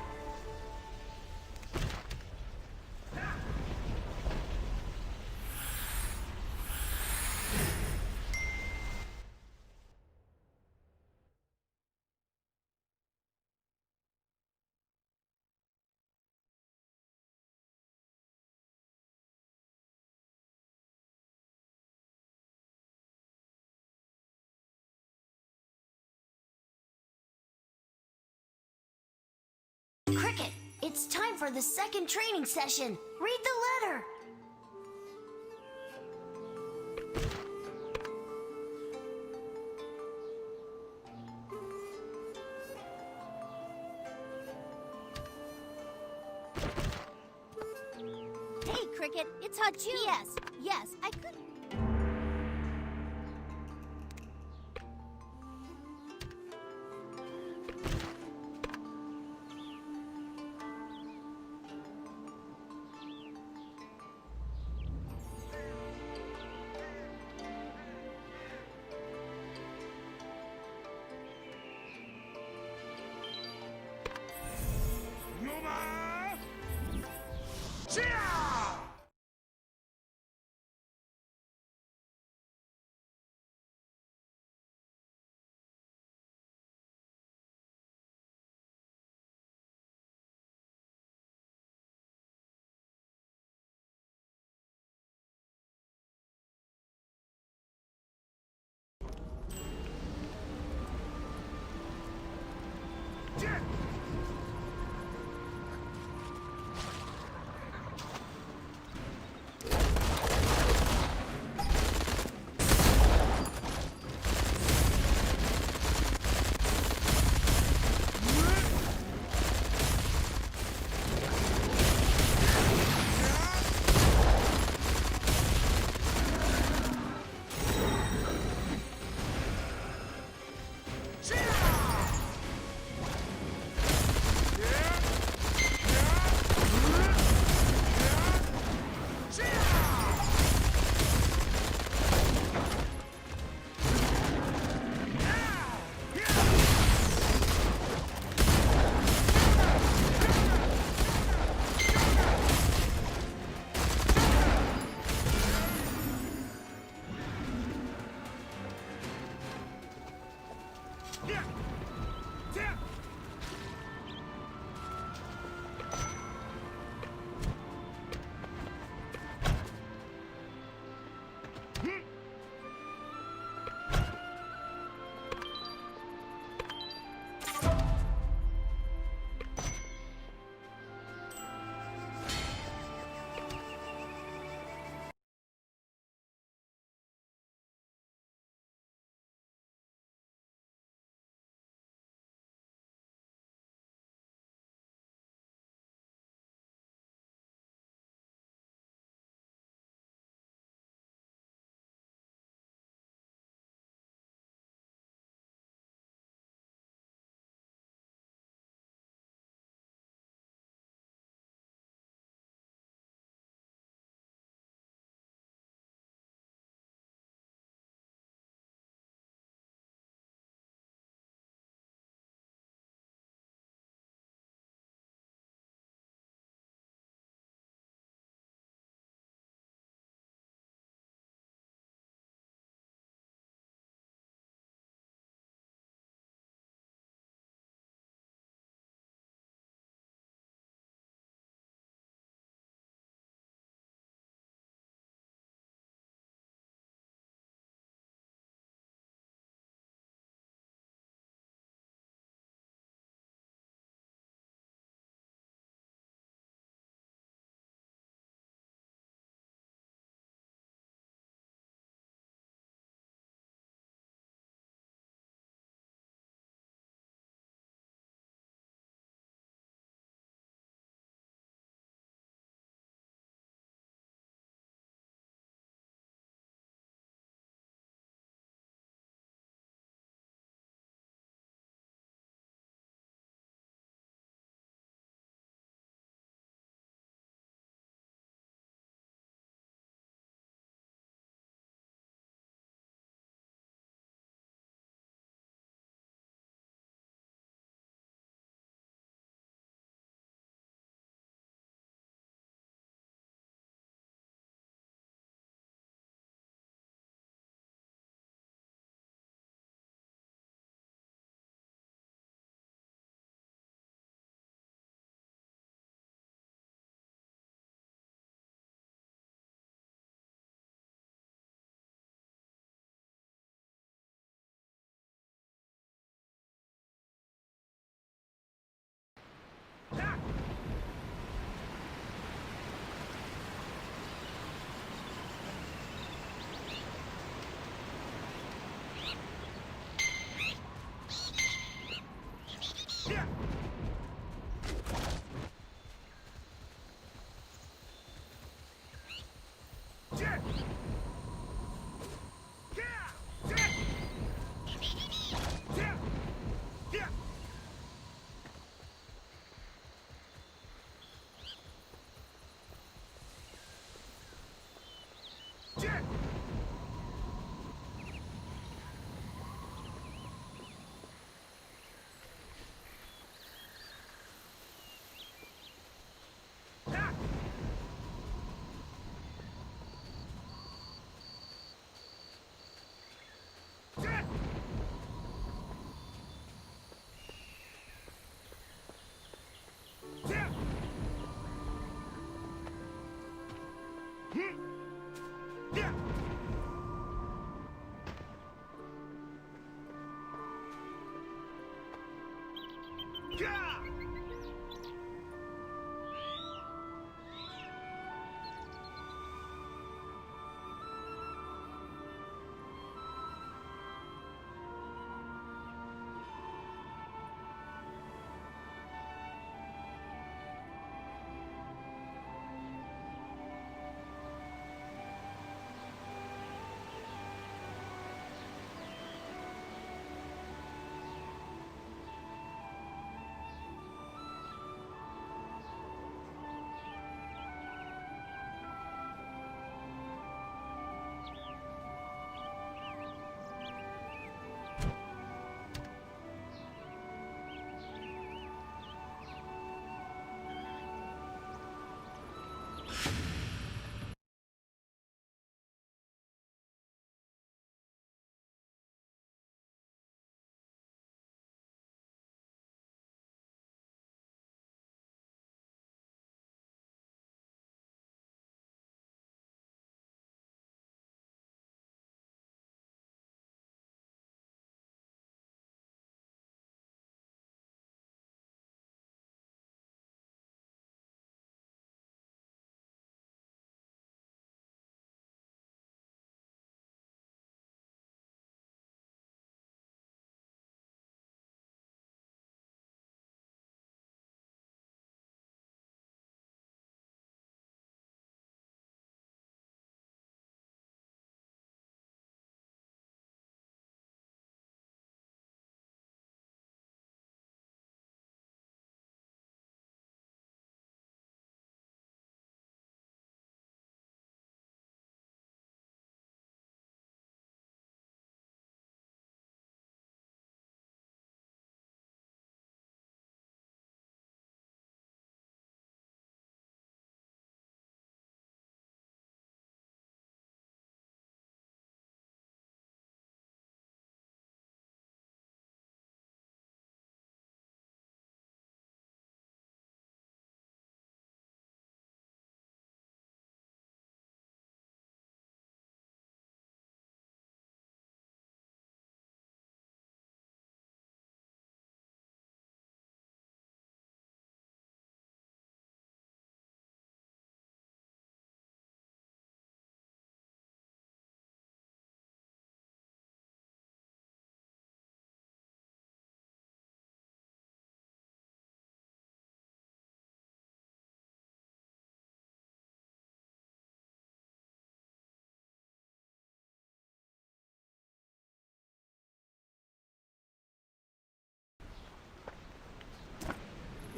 It's time for the second training session. Read the letter. Hey, Cricket, it's Hachu. Yes, I could.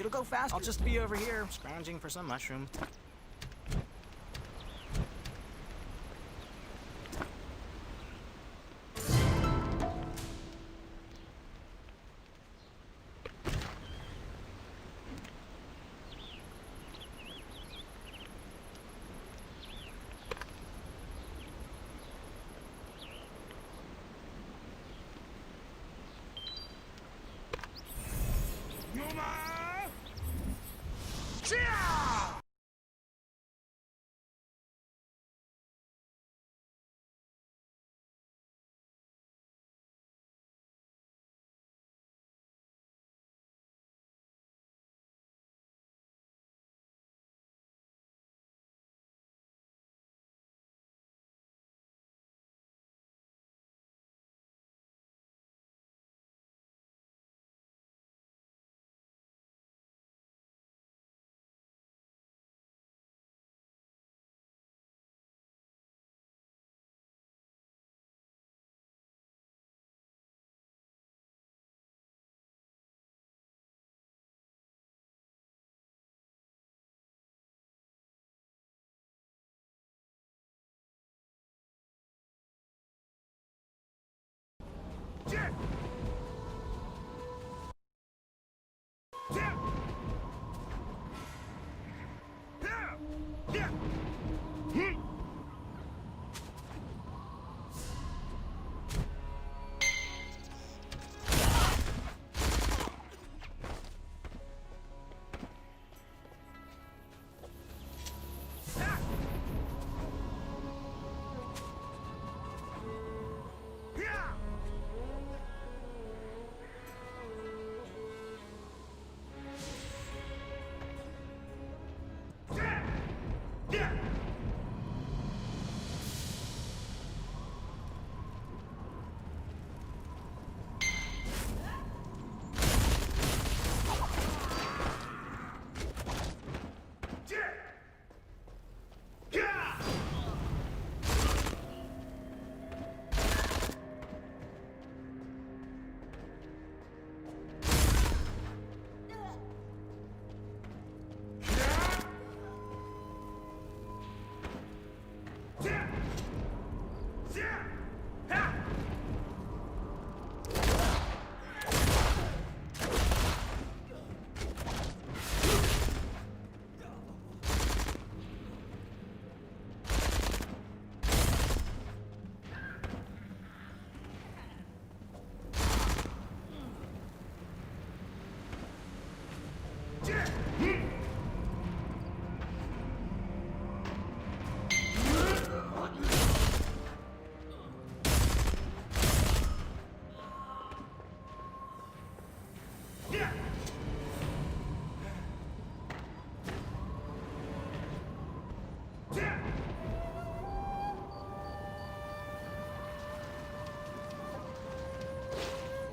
It'll go fast. I'll just be over here, scrounging for some mushroom.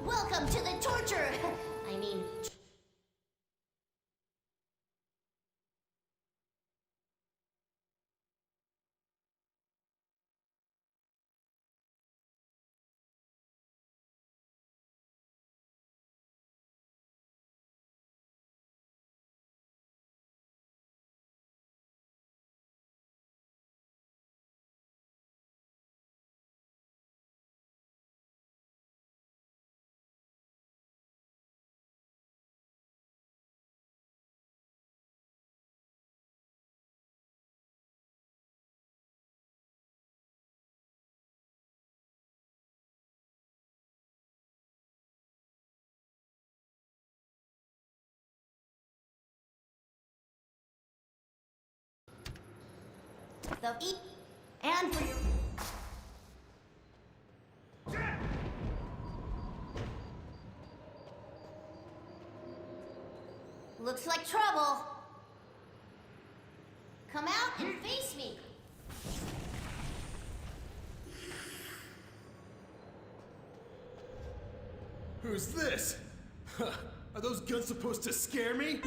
Welcome to the torture. I mean. The eat and for your. Looks like trouble. Come out and face me. Who's this? Are those guns supposed to scare me?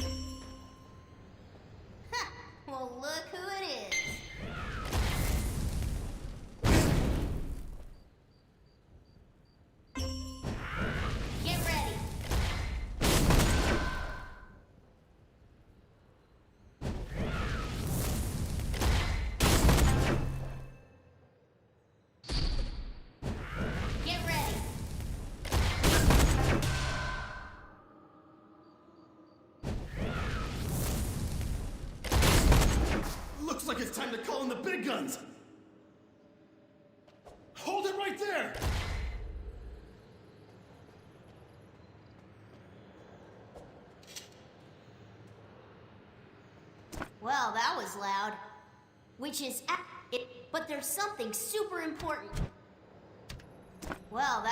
Well, look who it is. Get ready. like it's time to call in the big guns. Hold it right there! Well, that was loud. Which is but there's something super important. Well,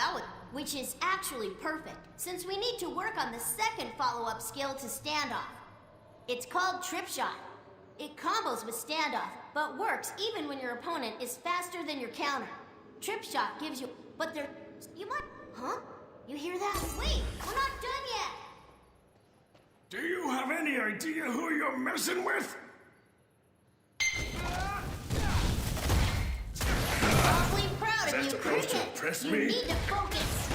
which is actually perfect, since we need to work on the second follow-up skill to standoff. It's called Trip Shot. It combos with standoff, but works even when your opponent is faster than your counter. Trip Shot gives you, you might, huh? You hear that? Wait, we're not done yet. Do you have any idea who you're messing with? Awfully proud of you, supposed to Cricket. impress You me? need to focus.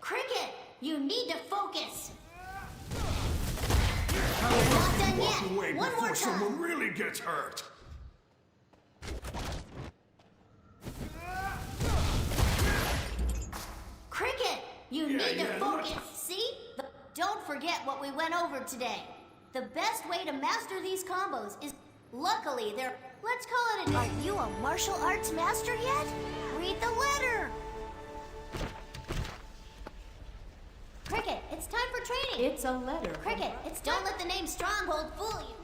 Cricket, you need to focus. You're not done Walk yet. away One more before time. someone really gets hurt. Cricket, you Yeah, need to yeah, focus. See? Don't forget what we went over today. The best way to master these combos is, luckily, let's call it Are you a martial arts master yet? Read the letter. Cricket, it's time for training. It's a letter. Cricket, don't let the name Stronghold fool you.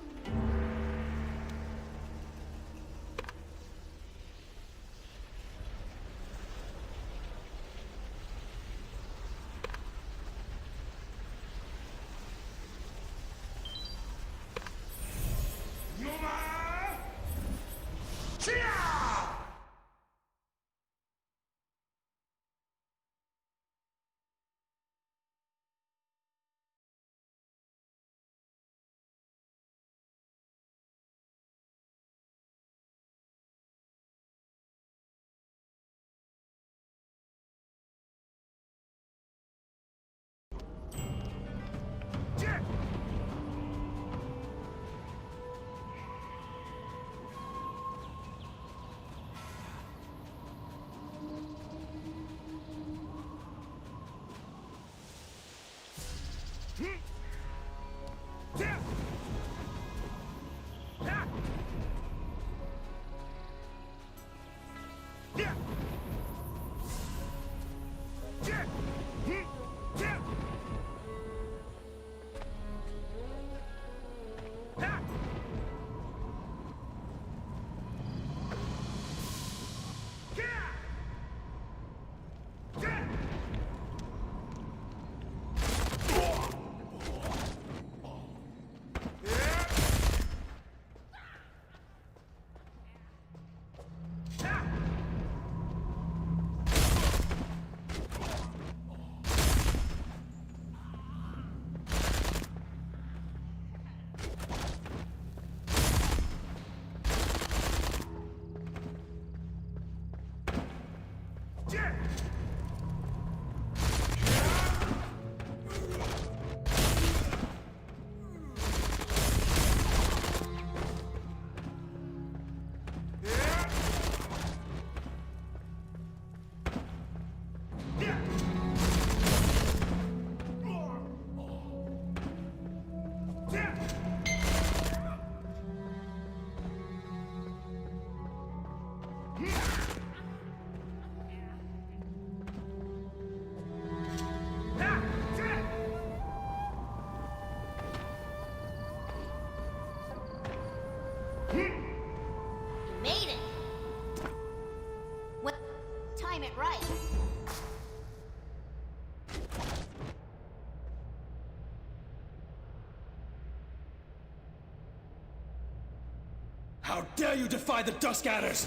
How dare you defy the Dusk Adders!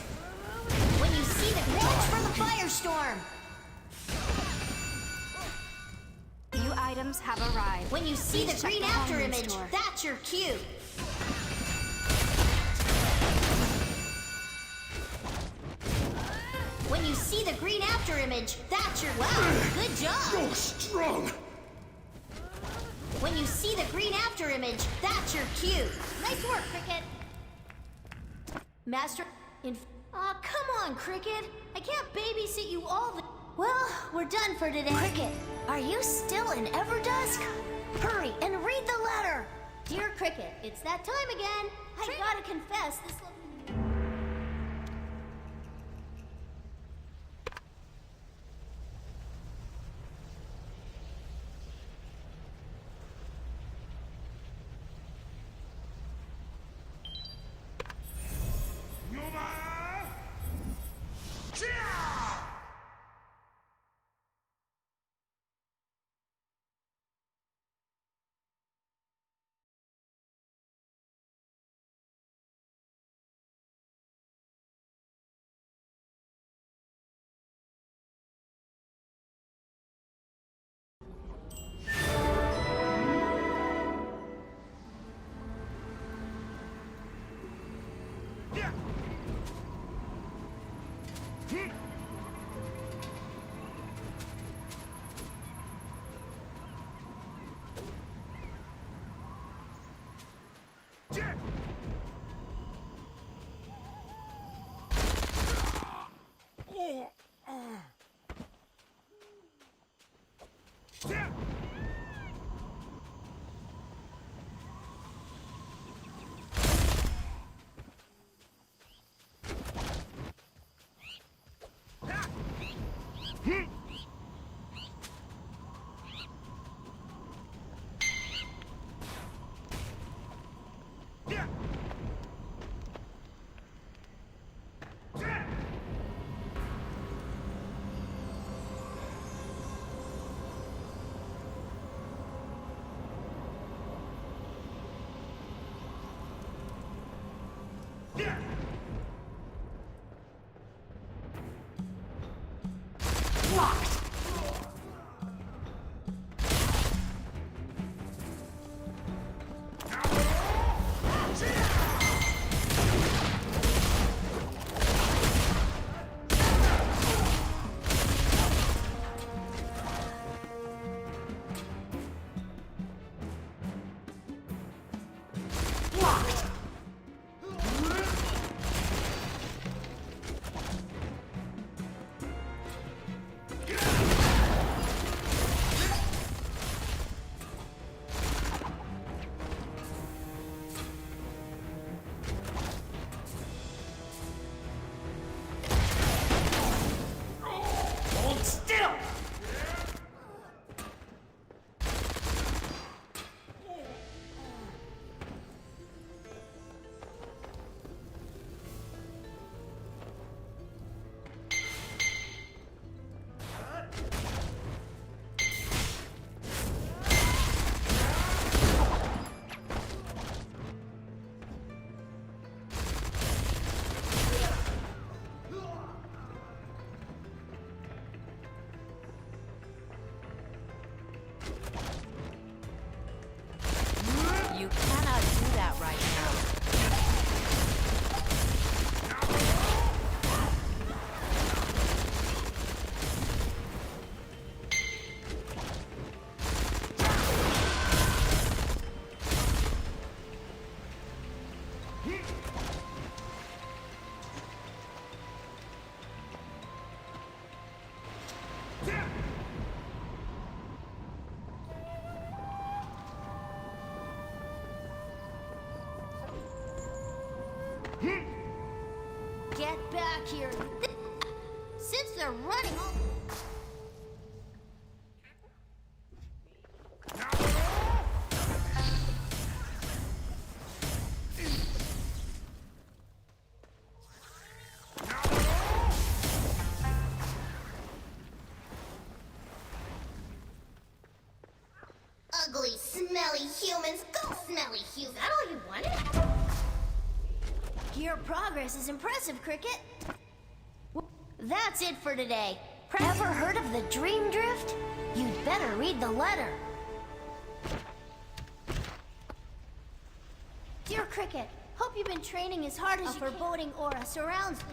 When you see the watch for the firestorm! New items have arrived. When you see Please the check green the after Halloween image, store. that's your cue. When you see the green after image, that's your wow. Good job. You're strong! When you see the green after image, that's your cue. Nice work, Cricket. Master Aw, come on, Cricket. I can't babysit you all the... Well, we're done for today. Cricket, are you still in Everdusk? Hurry and read the letter. Dear Cricket, it's that time again. I gotta confess, this You cannot do that right now. Get back here. Since they're running all... Ugly, smelly humans. Go, smelly humans. Is that all you wanted? Your progress is impressive, Cricket. That's it for today. Ever heard of the Dream Drift? You'd better read the letter. Dear Cricket, hope you've been training as hard as you can. A foreboding aura surrounds the...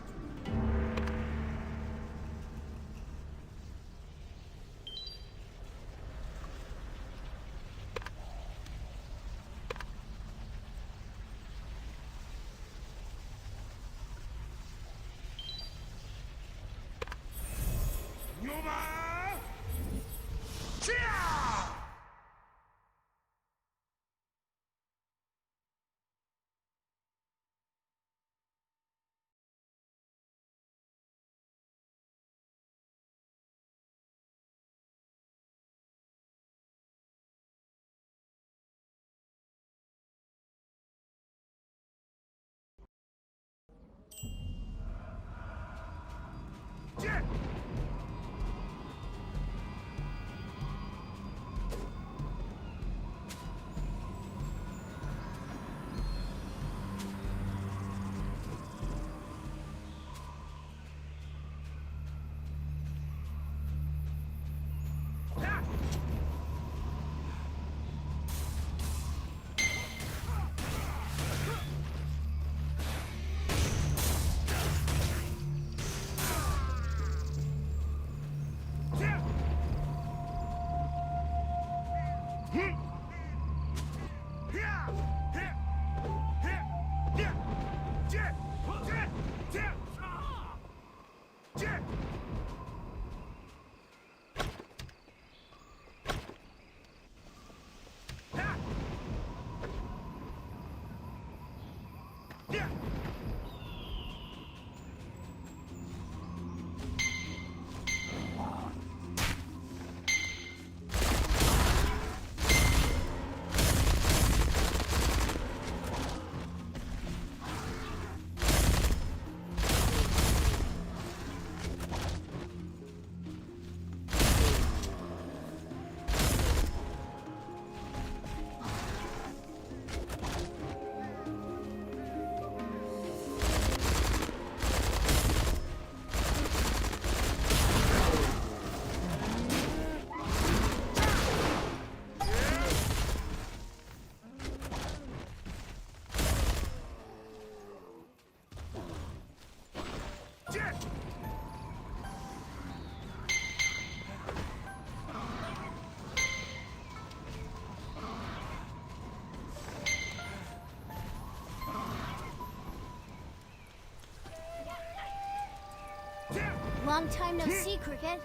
Long time no see, Cricket.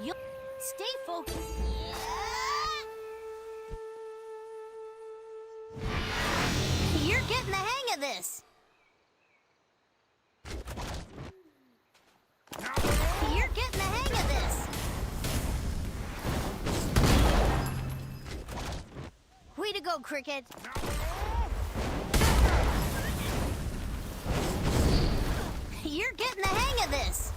You stay focused. You're getting the hang of this. You're getting the hang of this. Way to go, Cricket. You're getting the hang of this.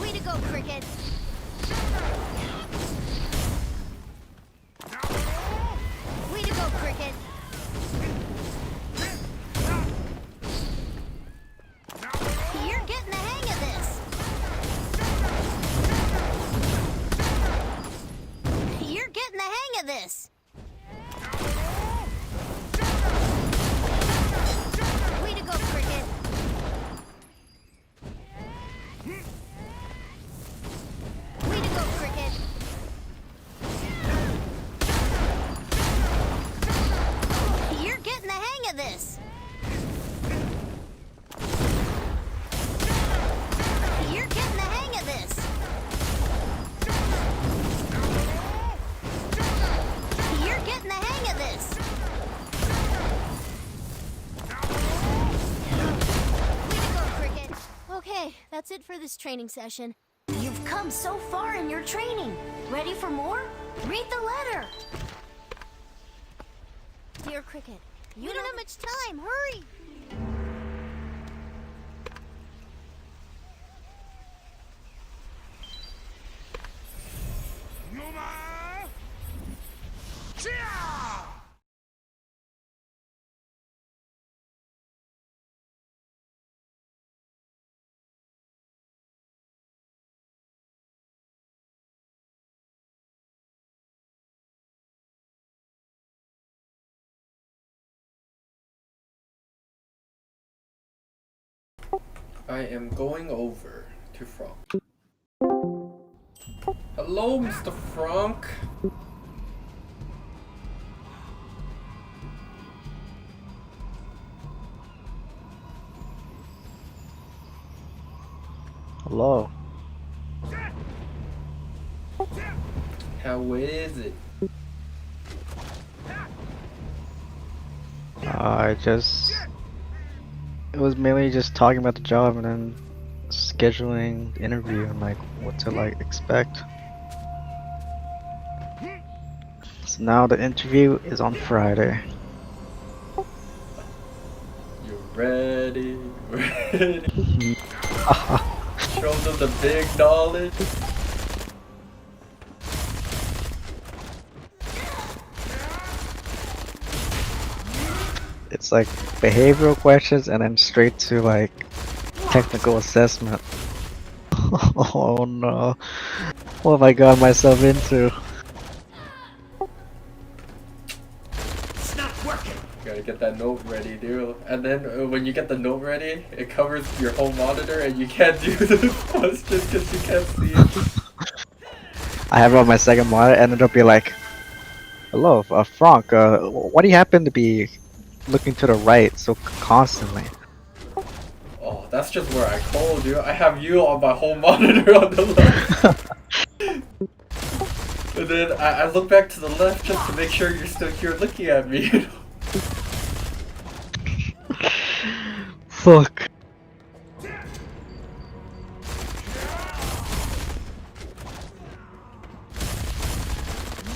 Way to go, Cricket. Way to go, Cricket. You're getting the hang of this. You're getting the hang of this. Way to go, Cricket. Way to go, Cricket. You're getting the hang of this. You're getting the hang of this. You're getting the hang of this. Way to go, Cricket. Okay, that's it for this training session. You've come so far in your training. Ready for more? Read the letter. Dear Cricket, we don't have much time. Hurry! I am going over to Frank. Hello, Mr. Frank. Hello. How is it? It was mainly just talking about the job and then scheduling the interview and like what to like expect. So now the interview is on Friday. You ready? Ready? Show them the big knowledge. It's like behavioral questions and then straight to like technical assessment. Oh no. What have I got myself into? It's not working. Gotta get that note ready, dude. And then when you get the note ready, it covers your whole monitor and you can't do the questions because you can't see it. I have it on my second monitor and it'll be like, hello, Frank, why do you happen to be looking to the right so constantly? Oh, that's just where I told you. I have you on my whole monitor on the left. And then I look back to the left just to make sure you're still here looking at me. You know? Fuck.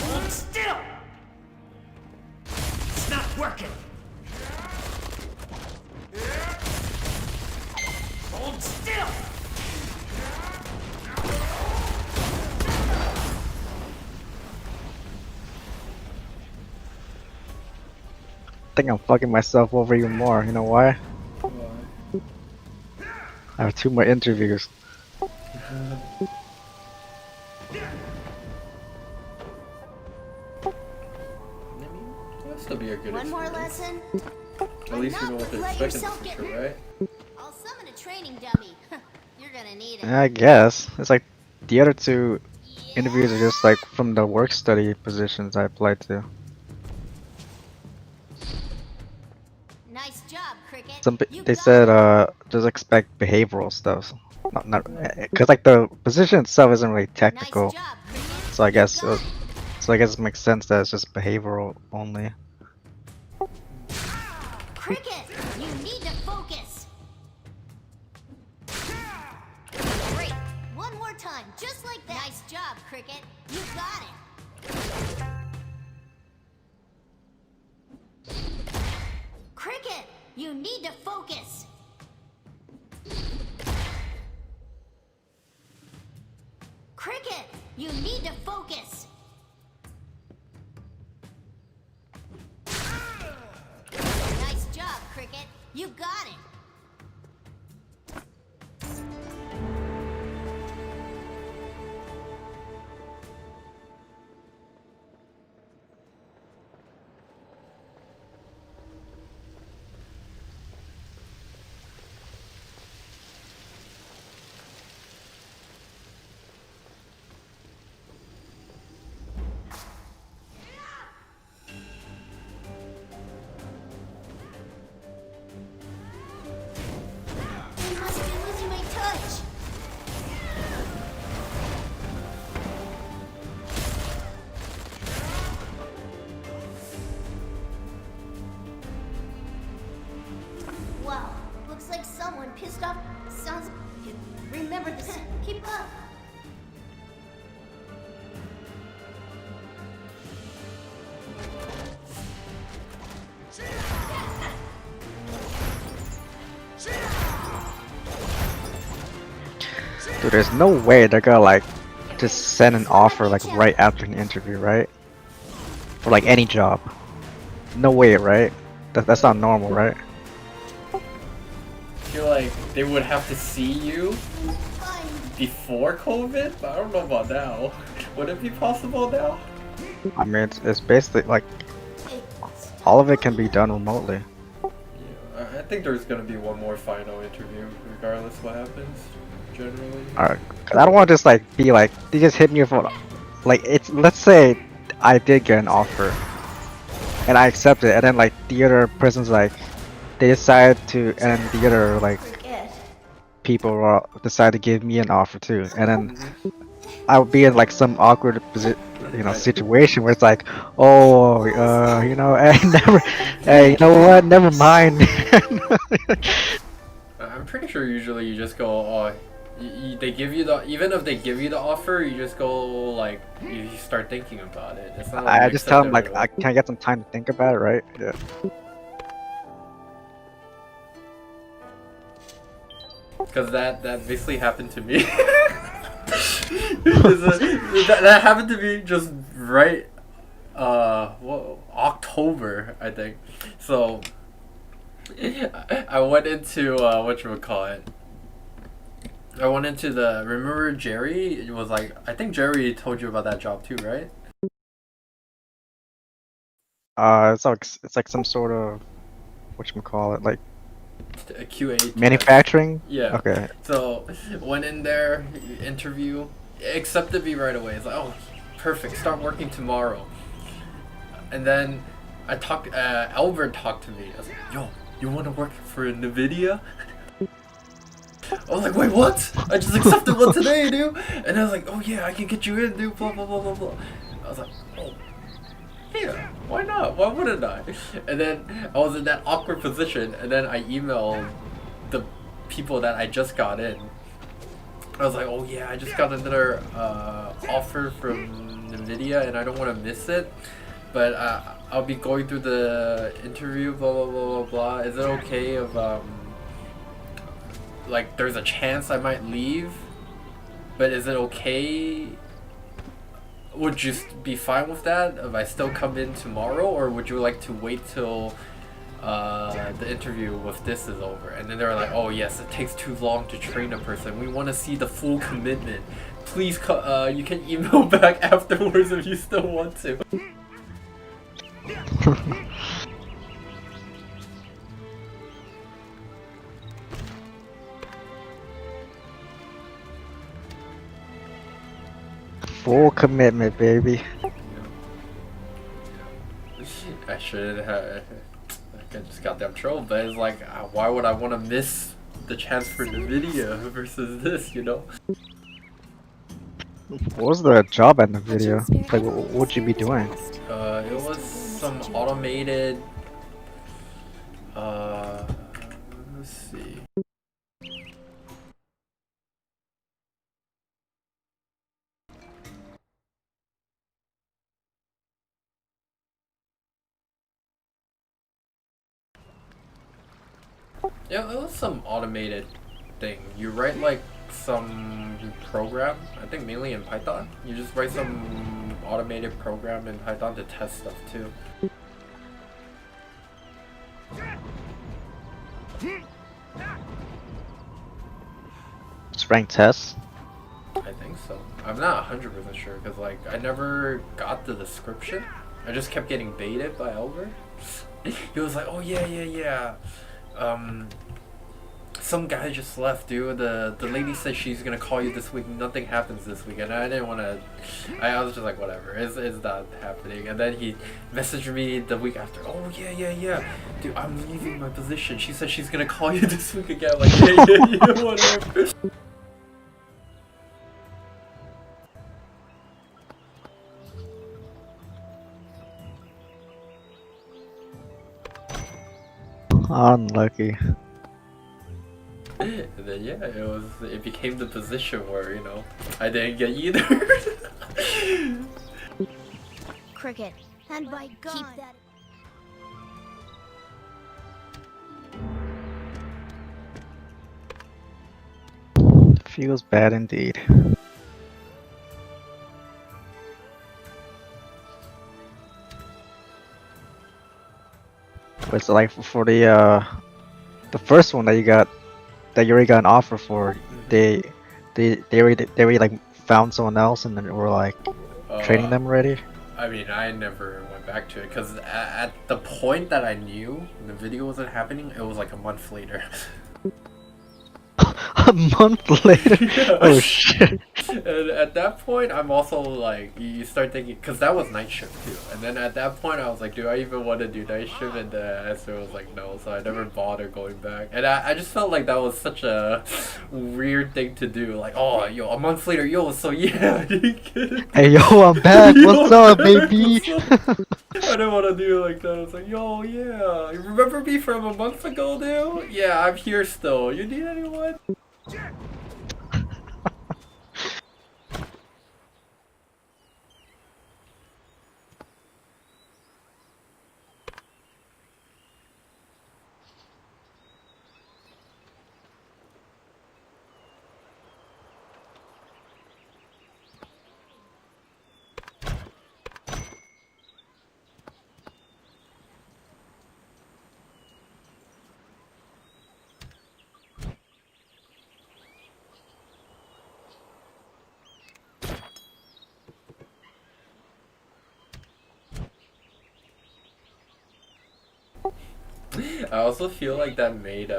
Hold still. It's not working. Hold still. I think I'm fucking myself over even more. You know why? I have 2 more interviews. That'll still be a good One more experience. lesson. At least you know what to Let expect in yourself the get future, hurt. right? I'll summon a training dummy. You're gonna need it. I guess. It's like the other 2 interviews are just like from the work study positions I applied to. Nice job, Cricket. they said just expect behavioral stuff. Not because like the position itself isn't really technical. So I guess it makes sense that it's just behavioral only. Cricket, you need to focus. Great. One more time, just like that. Nice job, Cricket. You got it. Cricket, you need to focus. Cricket, you need to focus. Nice job, Cricket. You got it. I must be losing my touch. Wow, looks like someone pissed off. Sounds. Remember this. Keep up. Dude, there's no way they're gonna like just send an offer like right after an interview, right? For like any job. No way, right? That's not normal, right? I feel like they would have to see you before COVID, but I don't know about now. Would it be possible now? I mean, it's basically like all of it can be done remotely. Yeah, I think there's gonna be one more final interview, regardless what happens. Generally. Alright, cause I don't want to just like be like they just hit me for like it's. Let's say I did get an offer and I accept it, and then like the other person's like they decide to, and the other like people decide to give me an offer too, and then I would be in like some awkward situation where it's like, oh, hey, you know what? Never mind. I'm pretty sure usually you just go, oh. They give you the, even if they give you the offer, you just go like you start thinking about it. It's not like I just tell them like, can I get some time to think about it, right? Yeah. Because that basically happened to me. that happened to me just right, October, I think. So I went into whatchamacallit. I went into the, remember Jerry? It was like, I think Jerry told you about that job too, right? It's like some sort of, whatchamacallit, like a QA manufacturing? Yeah. Okay. So went in there, interview, accepted me right away. It's like, oh, perfect, start working tomorrow. And then I talked, Albert talked to me. I was like, yo, you want to work for NVIDIA? I was like, wait, what? I just accepted one today, dude. And I was like, oh yeah, I can get you in, dude, blah, blah, blah, blah, blah. I was like, oh, yeah, why not? Why wouldn't I? And then I was in that awkward position, and then I emailed the people that I just got in. I was like, oh yeah, I just got another offer from NVIDIA, and I don't want to miss it. But I'll be going through the interview, blah, blah, blah, blah, blah. Is it okay if, like, there's a chance I might leave, but is it okay? Would you be fine with that if I still come in tomorrow, or would you like to wait till the interview with this is over? And then they're like, oh yes, it takes too long to train a person. We want to see the full commitment. Please, you can email back afterwards if you still want to. Full commitment, baby. I should have. I just got them trolled, but it's like, why would I want to miss the chance for the video versus this, you know? What was the job in the video? Like, what would you be doing? It was some automated. Let's see. Yeah, it was some automated thing. You write like some program, I think mainly in Python. You just write some automated program in Python to test stuff too. Just rank tests? I think so. I'm not 100% sure because like I never got the description. I just kept getting baited by Elver. He was like, oh yeah. Some guy just left, dude. The lady said she's gonna call you this week. Nothing happens this week, and I didn't want to. I was just like, whatever. It's not happening. And then he messaged me the week after. Oh yeah. Dude, I'm leaving my position. She said she's gonna call you this week again. I'm like yeah, whatever. Unlucky. And then yeah, it became the position where, you know, I didn't get either. Cricket. And by God. Keep that. Feels bad indeed. It's like for the first one that you already got an offer for, they already like found someone else and then were like training them already. I mean, I never went back to it because at the point that I knew the video wasn't happening, it was like a month later. A month later? Yeah. Oh shit. And at that point, I'm also like, you start thinking, because that was night shift too. And then at that point, I was like, do I even want to do night shift? And the answer was like, no. So I never bothered going back. And I just felt like that was such a weird thing to do. Like, oh, yo, a month later, yo, so yeah. Hey, yo, I'm back. What's up, baby? I didn't want to do it like that. I was like, yo, yeah. You remember me from a month ago, dude? Yeah, I'm here still. You need anyone? I also feel like that made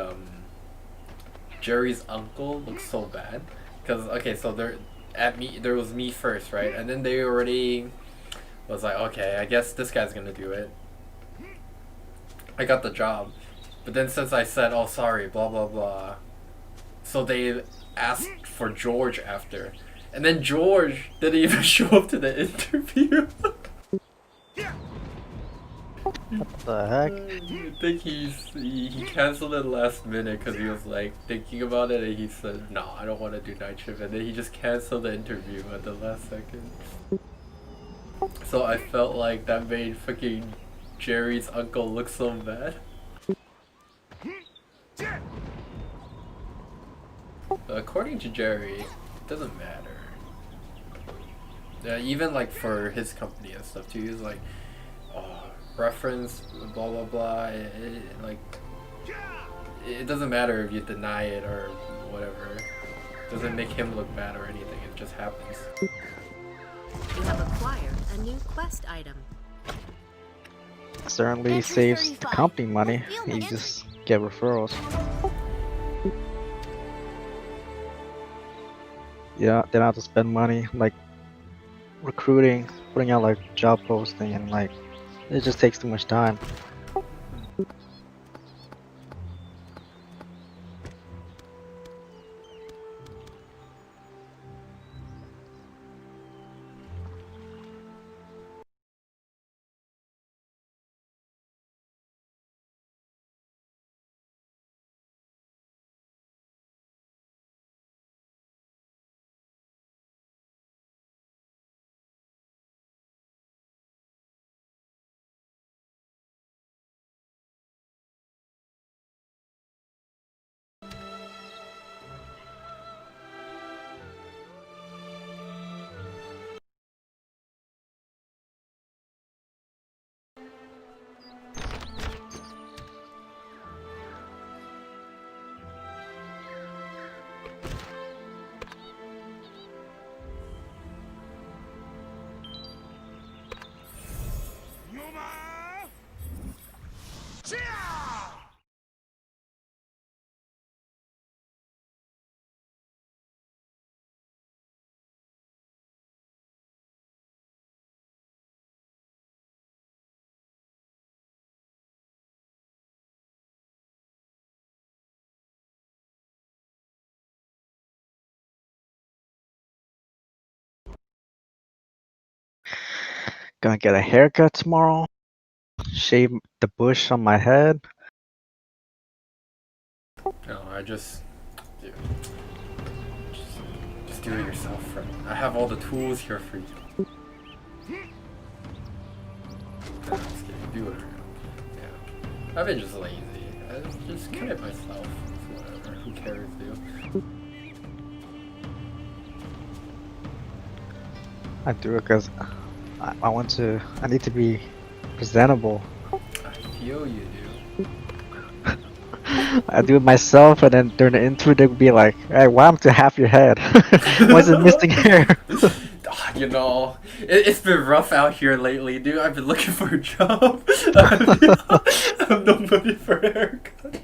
Jerry's uncle look so bad, because okay, so there was me first, right, and then they already was like, okay, I guess this guy's gonna do it. I got the job, but then since I said, oh sorry, blah blah blah, so they asked for George after, and then George didn't even show up to the interview. What the heck? I think he canceled it last minute because he was like thinking about it and he said, no, I don't want to do night shift, and then he just canceled the interview at the last second. So I felt like that made fucking Jerry's uncle look so bad. According to Jerry, it doesn't matter. Yeah, even like for his company and stuff too, he was like, oh, reference, blah blah blah. It doesn't matter if you deny it or whatever. It doesn't make him look bad or anything. It just happens. You have acquired a new quest item. Certainly saves the company money. You just get referrals. Yeah, they don't have to spend money like recruiting, putting out like job posting, and like it just takes too much time. Gonna get a haircut tomorrow. Shave the bush on my head. No, I just, dude, just do it yourself, friend. I have all the tools here for you. No, I'm just kidding. Do whatever. Yeah, I've been just lazy. I just commit myself. It's whatever. Who cares, dude? I do it because I need to be presentable. I feel you, dude. I do it myself, and then during the intro, they would be like, "Hey, why am to half your head? Why is it missing hair?" You know, it's been rough out here lately, dude. I've been looking for a job. I have no money for a haircut.